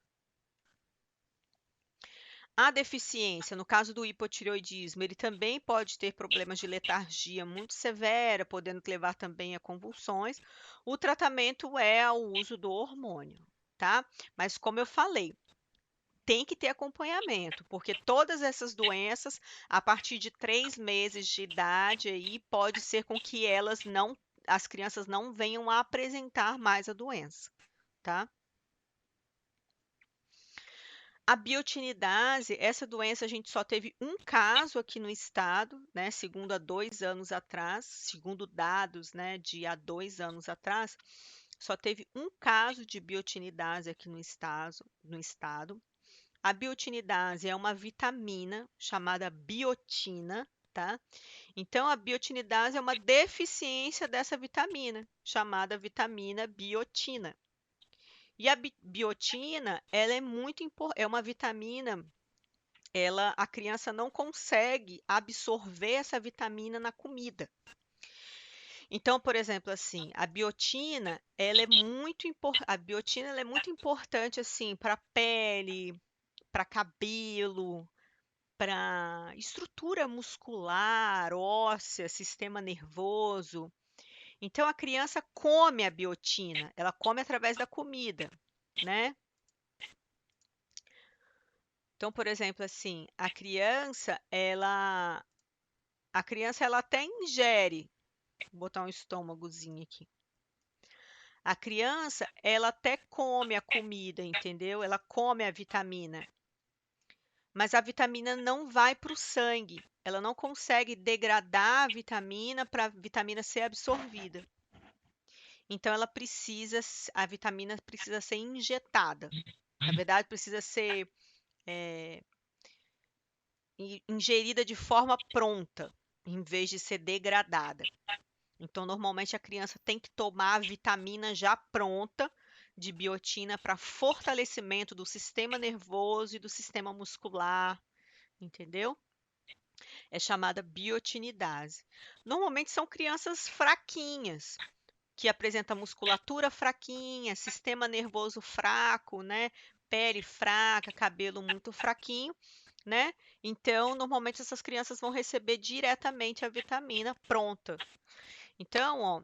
A deficiência, no caso do hipotireoidismo, ele também pode ter problemas de letargia muito severa, podendo levar também a convulsões. O tratamento é o uso do hormônio, tá? Mas como eu falei, tem que ter acompanhamento, porque todas essas doenças, a partir de 3 meses de idade, aí pode ser com que as crianças não venham a apresentar mais a doença, tá? A biotinidase, essa doença a gente só teve um caso aqui no estado, né? Segundo há 2 anos atrás, segundo dados, né, de há 2 anos atrás, só teve um caso de biotinidase aqui no estado. A biotinidase é uma vitamina chamada biotina, tá? Então, a biotinidase é uma deficiência dessa vitamina, chamada vitamina biotina. E a biotina, ela é muito importante, é uma vitamina, a criança não consegue absorver essa vitamina na comida. Então, por exemplo, assim, a biotina ela é muito importante assim para pele, para cabelo, para estrutura muscular, óssea, sistema nervoso. Então a criança come a biotina, ela come através da comida, né? Então, por exemplo, assim, a criança ela até ingere, vou botar um estômagozinho aqui. A criança, ela até come a comida, entendeu? Ela come a vitamina, mas a vitamina não vai para o sangue. Ela não consegue degradar a vitamina para a vitamina ser absorvida. Então, a vitamina precisa ser injetada. Na verdade, precisa ser eh, ingerida de forma pronta, em vez de ser degradada. Então, normalmente a criança tem que tomar a vitamina já pronta de biotina para fortalecimento do sistema nervoso e do sistema muscular, entendeu? É chamada biotinidase. Normalmente são crianças fraquinhas, que apresentam musculatura fraquinha, sistema nervoso fraco, né? Pele fraca, cabelo muito fraquinho, né? Então, normalmente essas crianças vão receber diretamente a vitamina pronta. Então, ó,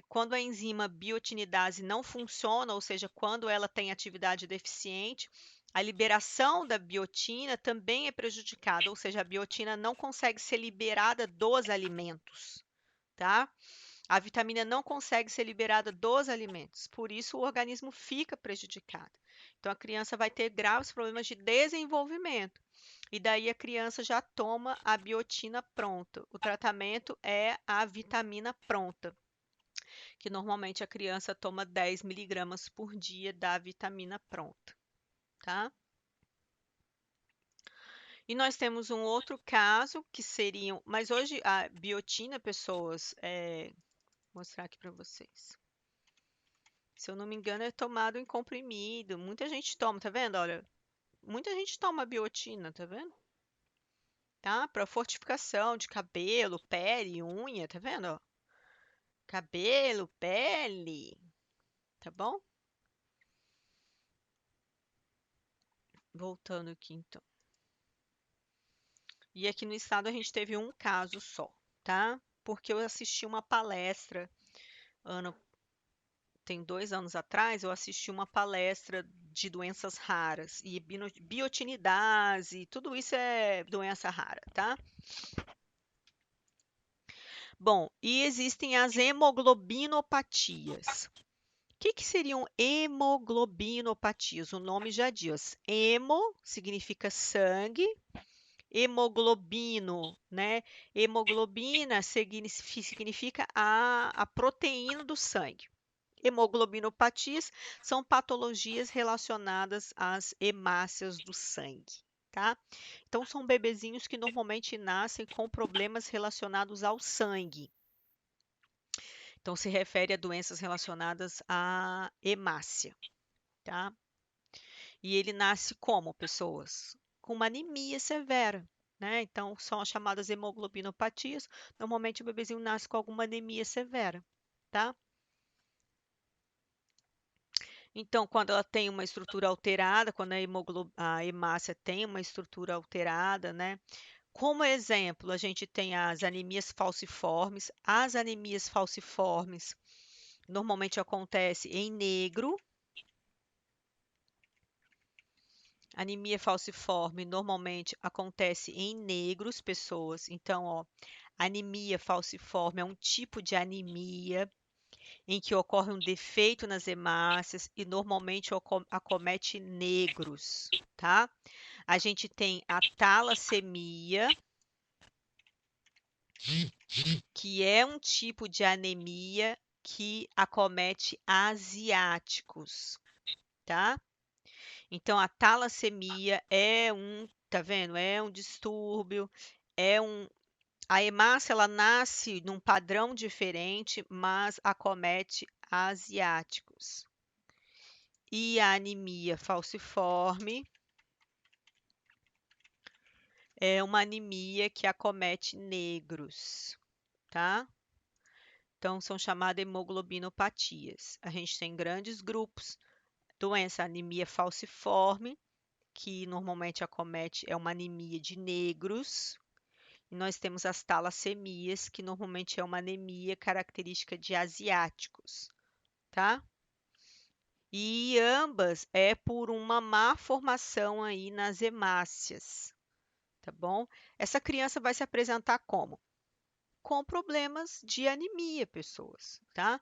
quando a enzima biotinidase não funciona, ou seja, quando ela tem atividade deficiente, a liberação da biotina também é prejudicada, ou seja, a biotina não consegue ser liberada dos alimentos, tá? A vitamina não consegue ser liberada dos alimentos, por isso o organismo fica prejudicado. Então a criança vai ter graves problemas de desenvolvimento. E daí a criança já toma a biotina pronta. O tratamento é a vitamina pronta, que normalmente a criança toma 10 miligramas por dia da vitamina pronta, tá? E nós temos um outro caso que seriam, mas hoje a biotina, pessoas, vou mostrar aqui para vocês. Se eu não me engano, é tomado em comprimido. Muita gente toma, tá vendo? Olha, muita gente toma biotina, tá vendo? Tá? Para fortificação de cabelo, pele, unha, tá vendo? Ó? Cabelo, pele, tá bom? Voltando aqui então. E aqui no estado a gente teve um caso só, tá? Porque eu assisti uma palestra tem 2 anos atrás, eu assisti uma palestra de doenças raras e biotinidase, tudo isso é doença rara, tá? Bom, e existem as hemoglobinopatias. O que seriam hemoglobinopatias? O nome já diz. Hemo significa sangue, hemoglobino, né? Hemoglobina significa a proteína do sangue. Hemoglobinopatias são patologias relacionadas às hemácias do sangue, tá? Então, são bebezinhos que normalmente nascem com problemas relacionados ao sangue. Então, se refere a doenças relacionadas à hemácia, tá? E ele nasce como, pessoas? Com uma anemia severa, né? Então, são as chamadas hemoglobinopatias. Normalmente, o bebezinho nasce com alguma anemia severa, tá? Então, quando ela tem uma estrutura alterada, quando a hemácia tem uma estrutura alterada, né? Como exemplo, a gente tem as anemias falciformes. As anemias falciformes normalmente acontece em negro. Anemia falciforme normalmente acontece em negros, pessoas. Então, ó, anemia falciforme é um tipo de anemia em que ocorre um defeito nas hemácias e normalmente acomete negros, tá? A gente tem a talassemia, que é um tipo de anemia que acomete asiáticos, tá? Então, a talassemia tá vendo? É um distúrbio, a hemácia ela nasce num padrão diferente, mas acomete asiáticos. E a anemia falciforme é uma anemia que acomete negros, tá? Então, são chamadas hemoglobinopatias. A gente tem grandes grupos. Doença anemia falciforme, que normalmente acomete, é uma anemia de negros. E nós temos as talassemias, que normalmente é uma anemia característica de asiáticos, tá? E ambas é por uma má formação aí nas hemácias, tá bom? Essa criança vai se apresentar como? Com problemas de anemia, pessoas, tá?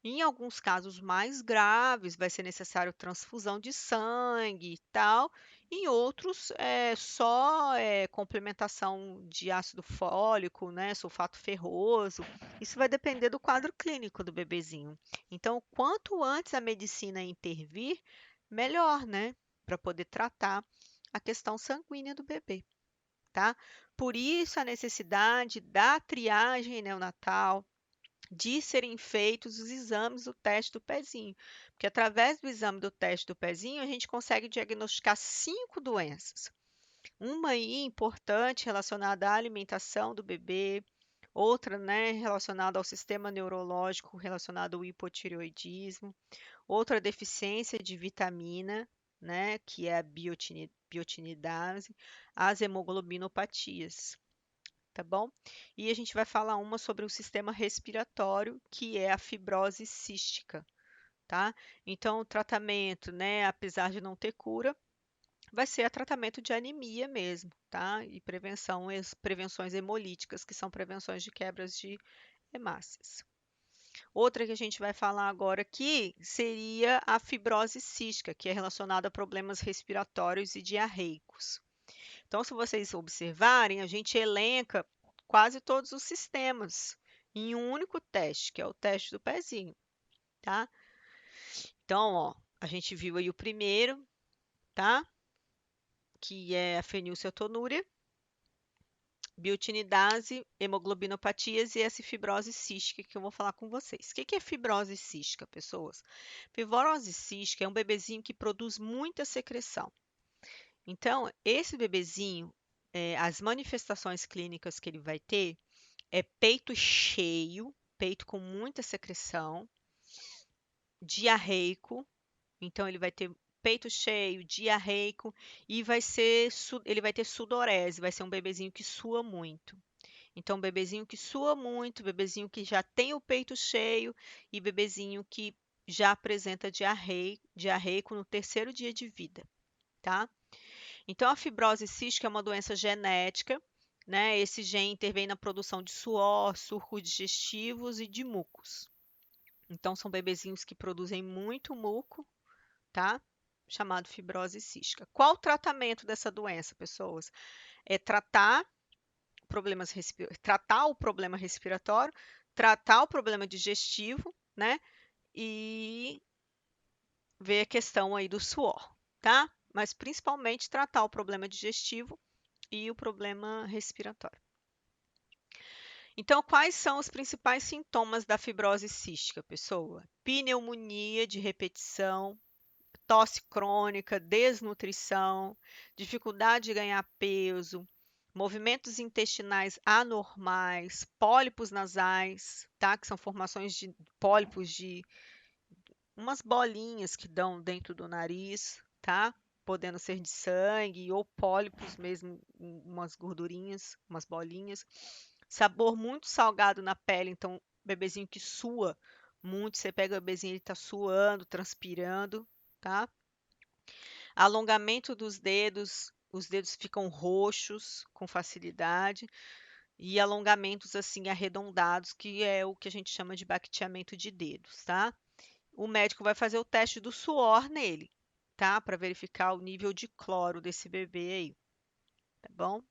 Em alguns casos mais graves, vai ser necessário transfusão de sangue e tal. Em outros, só complementação de ácido fólico, né, sulfato ferroso. Isso vai depender do quadro clínico do bebezinho. Então, quanto antes a medicina intervir, melhor, né, para poder tratar a questão sanguínea do bebê, tá? Por isso a necessidade da triagem neonatal, de serem feitos os exames do teste do pezinho, porque através do exame do teste do pezinho a gente consegue diagnosticar 5 doenças. Uma aí importante relacionada à alimentação do bebê, outra, né, relacionada ao sistema neurológico, relacionada ao hipotireoidismo, outra deficiência de vitamina, né, que é a biotinidase, as hemoglobinopatias, tá bom? E a gente vai falar uma sobre o sistema respiratório, que é a fibrose cística, tá? Então, o tratamento, né, apesar de não ter cura, vai ser tratamento de anemia mesmo, tá? E prevenções hemolíticas, que são prevenções de quebras de hemácias. Outra que a gente vai falar agora aqui seria a fibrose cística, que é relacionada a problemas respiratórios e diarreicos. Então, se vocês observarem, a gente elenca quase todos os sistemas em um único teste, que é o teste do pezinho, tá? Então, ó, a gente viu aí o primeiro, tá? Que é a fenilcetonúria, biotinidase, hemoglobinopatias e essa fibrose cística que eu vou falar com vocês. O que que é fibrose cística, pessoas? Fibrose cística é um bebezinho que produz muita secreção. Então, esse bebezinho, as manifestações clínicas que ele vai ter é peito cheio, peito com muita secreção, diarreico, então ele vai ter peito cheio, diarreico e ele vai ter sudorese, vai ser um bebezinho que sua muito. Então, bebezinho que sua muito, bebezinho que já tem o peito cheio e bebezinho que já apresenta diarreico no terceiro dia de vida, tá? Então, a fibrose cística é uma doença genética, né? Esse gene intervém na produção de suor, sucos digestivos e de mucos. Então, são bebezinhos que produzem muito muco, tá? Chamado fibrose cística. Qual o tratamento dessa doença, pessoas? É tratar o problema respiratório, tratar o problema digestivo, né? E ver a questão aí do suor, tá? Mas principalmente tratar o problema digestivo e o problema respiratório. Então, quais são os principais sintomas da fibrose cística, pessoa? Pneumonia de repetição, tosse crônica, desnutrição, dificuldade de ganhar peso, movimentos intestinais anormais, pólipos nasais, tá? Que são formações de pólipos de umas bolinhas que dão dentro do nariz, tá? Podendo ser de sangue ou pólipos mesmo, umas gordurinhas, umas bolinhas. Sabor muito salgado na pele, então bebezinho que sua muito, você pega o bebezinho, ele tá suando, transpirando, tá? Alongamento dos dedos, os dedos ficam roxos com facilidade e alongamentos assim arredondados, que é o que a gente chama de baqueteamento de dedos, tá? O médico vai fazer o teste do suor nele, tá? Para verificar o nível de cloro desse bebê aí, tá bom?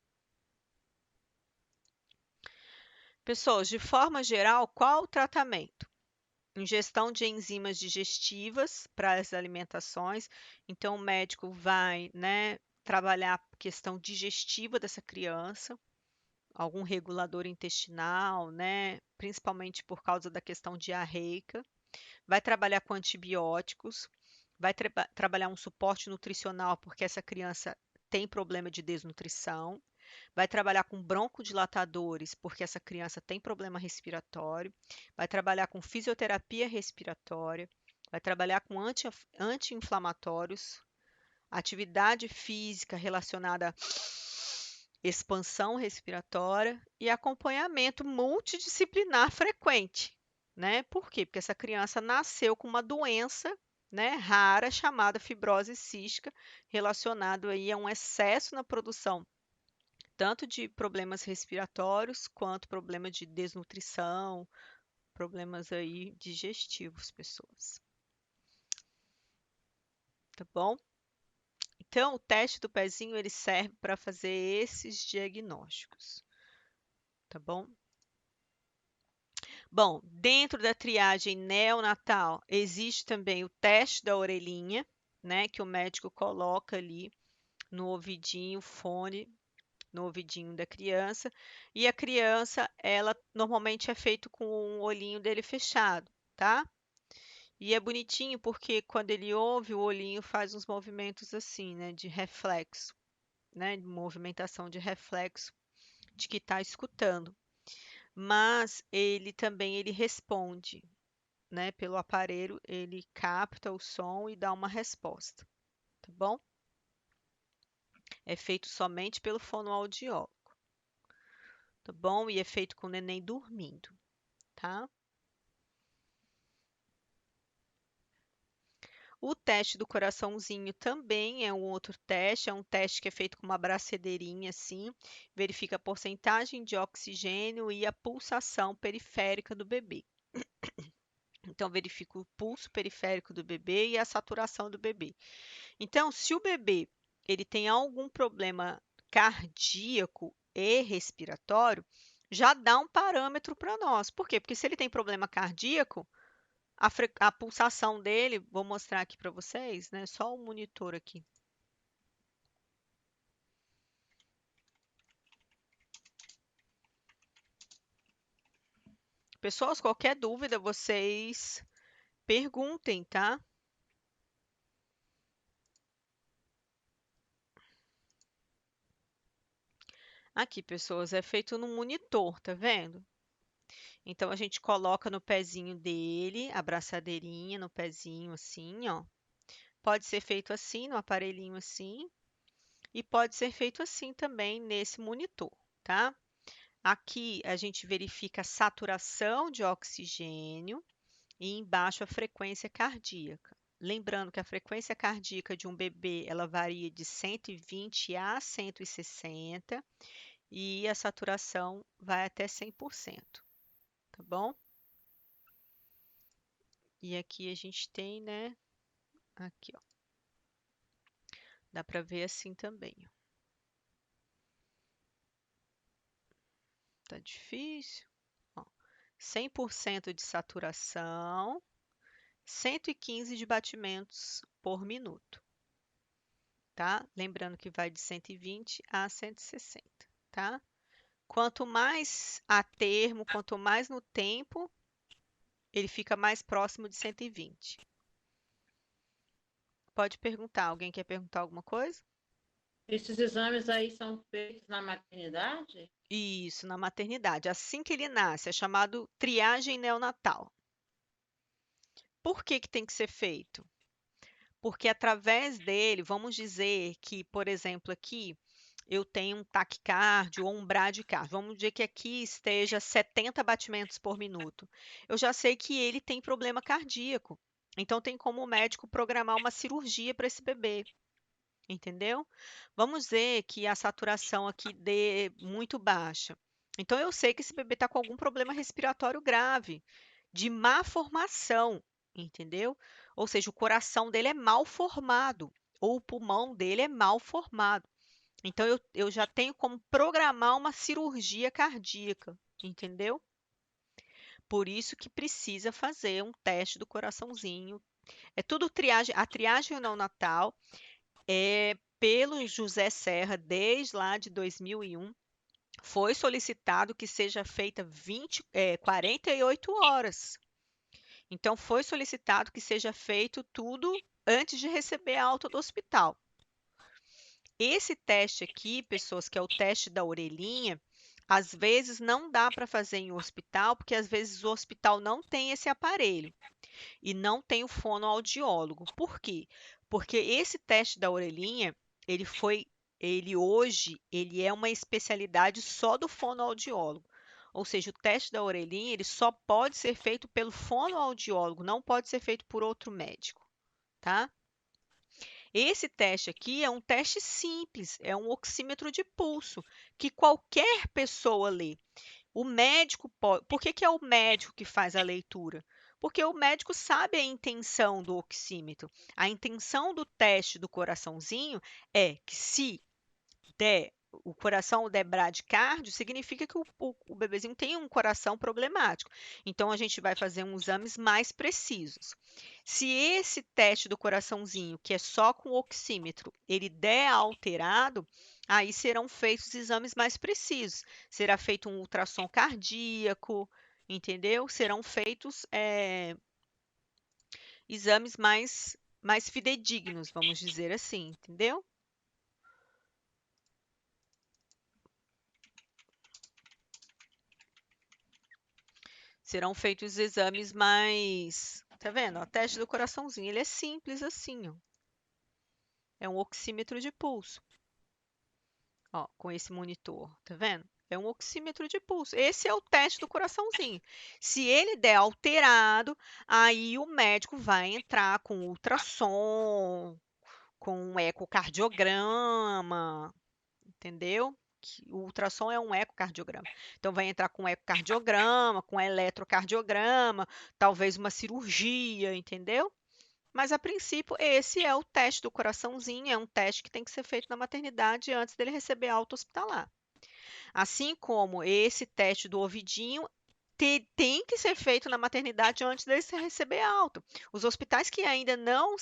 Pessoas, de forma geral, qual o tratamento? Ingestão de enzimas digestivas para as alimentações. Então, o médico vai, né, trabalhar a questão digestiva dessa criança, algum regulador intestinal, né, principalmente por causa da questão diarreica. Vai trabalhar com antibióticos, vai trabalhar um suporte nutricional, porque essa criança tem problema de desnutrição. Vai trabalhar com broncodilatadores, porque essa criança tem problema respiratório. Vai trabalhar com fisioterapia respiratória. Vai trabalhar com anti-inflamatórios, atividade física relacionada à expansão respiratória e acompanhamento multidisciplinar frequente, né? Por quê? Porque essa criança nasceu com uma doença, né, rara chamada fibrose cística, relacionado aí a um excesso na produção tanto de problemas respiratórios quanto problema de desnutrição, problemas aí digestivos, pessoas. Tá bom? Então, o teste do pezinho ele serve para fazer esses diagnósticos. Tá bom? Bom, dentro da triagem neonatal, existe também o teste da orelhinha, né, que o médico coloca ali no ouvidinho, fone no ouvidinho da criança, e a criança, ela normalmente é feito com o olhinho dele fechado, tá? E é bonitinho porque quando ele ouve, o olhinho faz uns movimentos assim, né, de reflexo, né, de movimentação de reflexo de que está escutando. Mas ele responde, né, pelo aparelho, ele capta o som e dá uma resposta, tá bom? É feito somente pelo fonoaudiólogo. Tá bom? E é feito com o neném dormindo, tá? O teste do coraçãozinho também é um outro teste, é um teste que é feito com uma bracedeirinha assim, verifica a porcentagem de oxigênio e a pulsação periférica do bebê. Então, verifica o pulso periférico do bebê e a saturação do bebê. Então, se o bebê ele tem algum problema cardíaco e respiratório, já dá um parâmetro para nós. Por quê? Porque se ele tem problema cardíaco, a pulsação dele, vou mostrar aqui para vocês, né? Só o monitor aqui. Pessoas, qualquer dúvida, vocês perguntem, tá? Aqui, pessoas, é feito no monitor, tá vendo? Então, a gente coloca no pezinho dele, a braçadeirinha no pezinho, assim, ó. Pode ser feito assim, no aparelhinho assim, e pode ser feito assim também nesse monitor, tá? Aqui a gente verifica a saturação de oxigênio e embaixo a frequência cardíaca. Lembrando que a frequência cardíaca de um bebê, ela varia de 120 a 160 e a saturação vai até 100%, tá bom? E aqui a gente tem, né? Aqui, ó. Dá para ver assim também, ó. Tá difícil. Ó, 100% de saturação, 115 de batimentos por minuto, tá? Lembrando que vai de 120 a 160, tá? Quanto mais a termo, quanto mais no tempo, ele fica mais próximo de 120. Pode perguntar, alguém quer perguntar alguma coisa? Esses exames aí são feitos na maternidade? Isso, na maternidade. Assim que ele nasce, é chamado triagem neonatal. Por que que tem que ser feito? Porque através dele, vamos dizer que, por exemplo, aqui eu tenho um taquicárdio ou um bradicárdio. Vamos dizer que aqui esteja 70 batimentos por minuto. Eu já sei que ele tem problema cardíaco. Então, tem como o médico programar uma cirurgia para esse bebê. Entendeu? Vamos dizer que a saturação aqui dê muito baixa. Então, eu sei que esse bebê está com algum problema respiratório grave, de má formação, entendeu? Ou seja, o coração dele é mal formado, ou o pulmão dele é mal formado. Então, eu já tenho como programar uma cirurgia cardíaca, entendeu? Por isso que precisa fazer um teste do coraçãozinho. É tudo triagem, a triagem neonatal é pelo José Serra desde lá de 2001. Foi solicitado que seja feita 48 horas. Então, foi solicitado que seja feito tudo antes de receber a alta do hospital. Esse teste aqui, pessoas, que é o teste da orelhinha, às vezes não dá para fazer em hospital, porque às vezes o hospital não tem esse aparelho e não tem o fonoaudiólogo. Por quê? Porque esse teste da orelhinha, ele é uma especialidade só do fonoaudiólogo. Ou seja, o teste da orelhinha, ele só pode ser feito pelo fonoaudiólogo, não pode ser feito por outro médico, tá? Esse teste aqui é um teste simples, é um oxímetro de pulso, que qualquer pessoa lê. O médico pode. Por que que é o médico que faz a leitura? Porque o médico sabe a intenção do oxímetro. A intenção do teste do coraçãozinho é que se der o coração der bradicárdio, significa que o bebezinho tem um coração problemático. Então, a gente vai fazer uns exames mais precisos. Se esse teste do coraçãozinho, que é só com oxímetro, ele der alterado, aí serão feitos exames mais precisos. Será feito um ultrassom cardíaco, entendeu? Serão feitos exames mais fidedignos, vamos dizer assim, entendeu? Serão feitos exames mais. Tá vendo? O teste do coraçãozinho, ele é simples assim, ó. É um oxímetro de pulso. Ó, com esse monitor, tá vendo? É um oxímetro de pulso. Esse é o teste do coraçãozinho. Se ele der alterado, aí o médico vai entrar com ultrassom, com um ecocardiograma, entendeu? O ultrassom é um ecocardiograma. Então, vai entrar com ecocardiograma, com eletrocardiograma, talvez uma cirurgia, entendeu? Mas, a princípio, esse é o teste do coraçãozinho, é um teste que tem que ser feito na maternidade antes dele receber alta hospitalar. Assim como esse teste do ouvidinho tem que ser feito na maternidade antes dele receber alta. Os hospitais que ainda não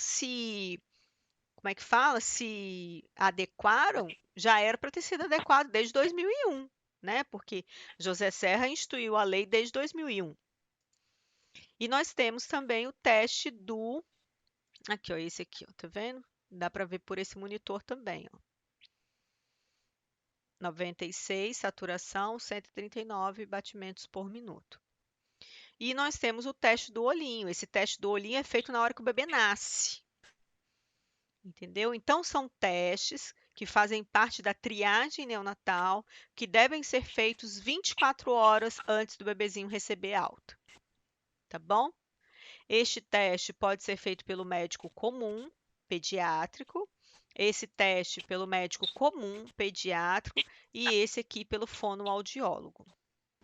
como é que fala? Se adequaram, já era para ter sido adequado desde 2001, né? Porque José Serra instituiu a lei desde 2001. E nós temos também o teste aqui, ó, esse aqui, ó, tá vendo? Dá para ver por esse monitor também, ó. 96, saturação, 139 batimentos por minuto. E nós temos o teste do olhinho. Esse teste do olhinho é feito na hora que o bebê nasce. Entendeu? Então, são testes que fazem parte da triagem neonatal, que devem ser feitos 24 horas antes do bebezinho receber alta. Tá bom? Este teste pode ser feito pelo médico comum, pediátrico, esse teste pelo médico comum, pediátrico, e esse aqui pelo fonoaudiólogo,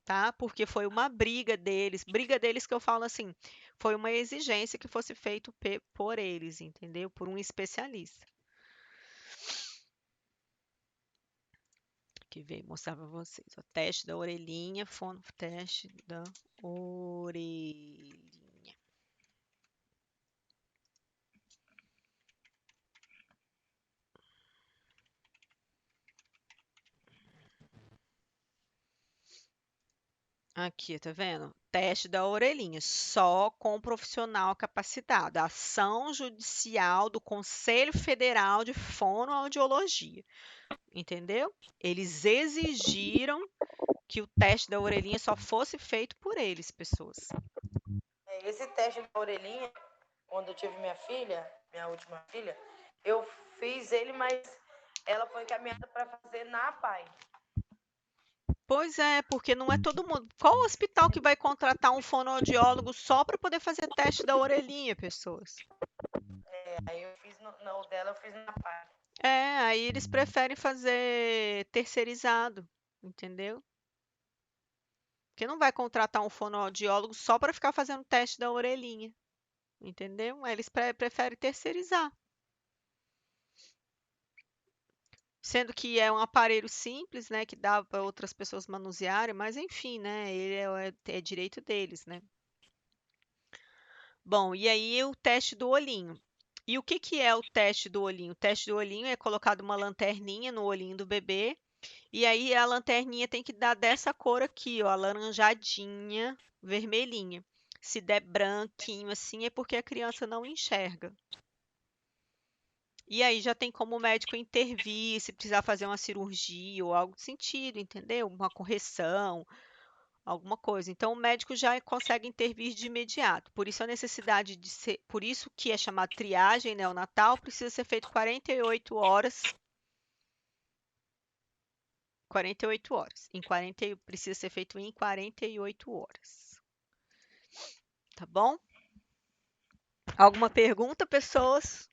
tá? Porque foi uma briga deles que eu falo assim, foi uma exigência que fosse feito por eles, entendeu? Por um especialista. Aqui veio mostrar para vocês, o teste da orelhinha, teste da orelhinha. Aqui, tá vendo? Teste da orelhinha, só com profissional capacitado. Ação judicial do Conselho Federal de Fonoaudiologia. Entendeu? Eles exigiram que o teste da orelhinha só fosse feito por eles, pessoas. Esse teste da orelhinha, quando eu tive minha última filha, eu fiz ele, mas ela foi encaminhada para fazer na APAE. Pois é, porque não é todo mundo. Qual hospital que vai contratar um fonoaudiólogo só para poder fazer teste da orelhinha, pessoas? Aí eu fiz no dela, eu fiz na APAE. Aí eles preferem fazer terceirizado, entendeu? Porque não vai contratar um fonoaudiólogo só para ficar fazendo teste da orelhinha, entendeu? Aí eles preferem terceirizar. Sendo que é um aparelho simples, né, que dá para outras pessoas manusearem, mas enfim, né, ele é direito deles, né? Bom, e aí o teste do olhinho. E o que que é o teste do olhinho? O teste do olhinho é colocado uma lanterninha no olhinho do bebê, e aí a lanterninha tem que dar dessa cor aqui, ó, alaranjadinha, vermelhinha. Se der branquinho assim, é porque a criança não enxerga. E aí já tem como o médico intervir, se precisar fazer uma cirurgia ou algo do sentido, entendeu? Uma correção, alguma coisa. Então o médico já consegue intervir de imediato. Por isso a necessidade de ser, por isso que é chamado triagem neonatal, precisa ser feito 48 horas. 48 horas. Precisa ser feito em 48 horas. Tá bom? Alguma pergunta, pessoas?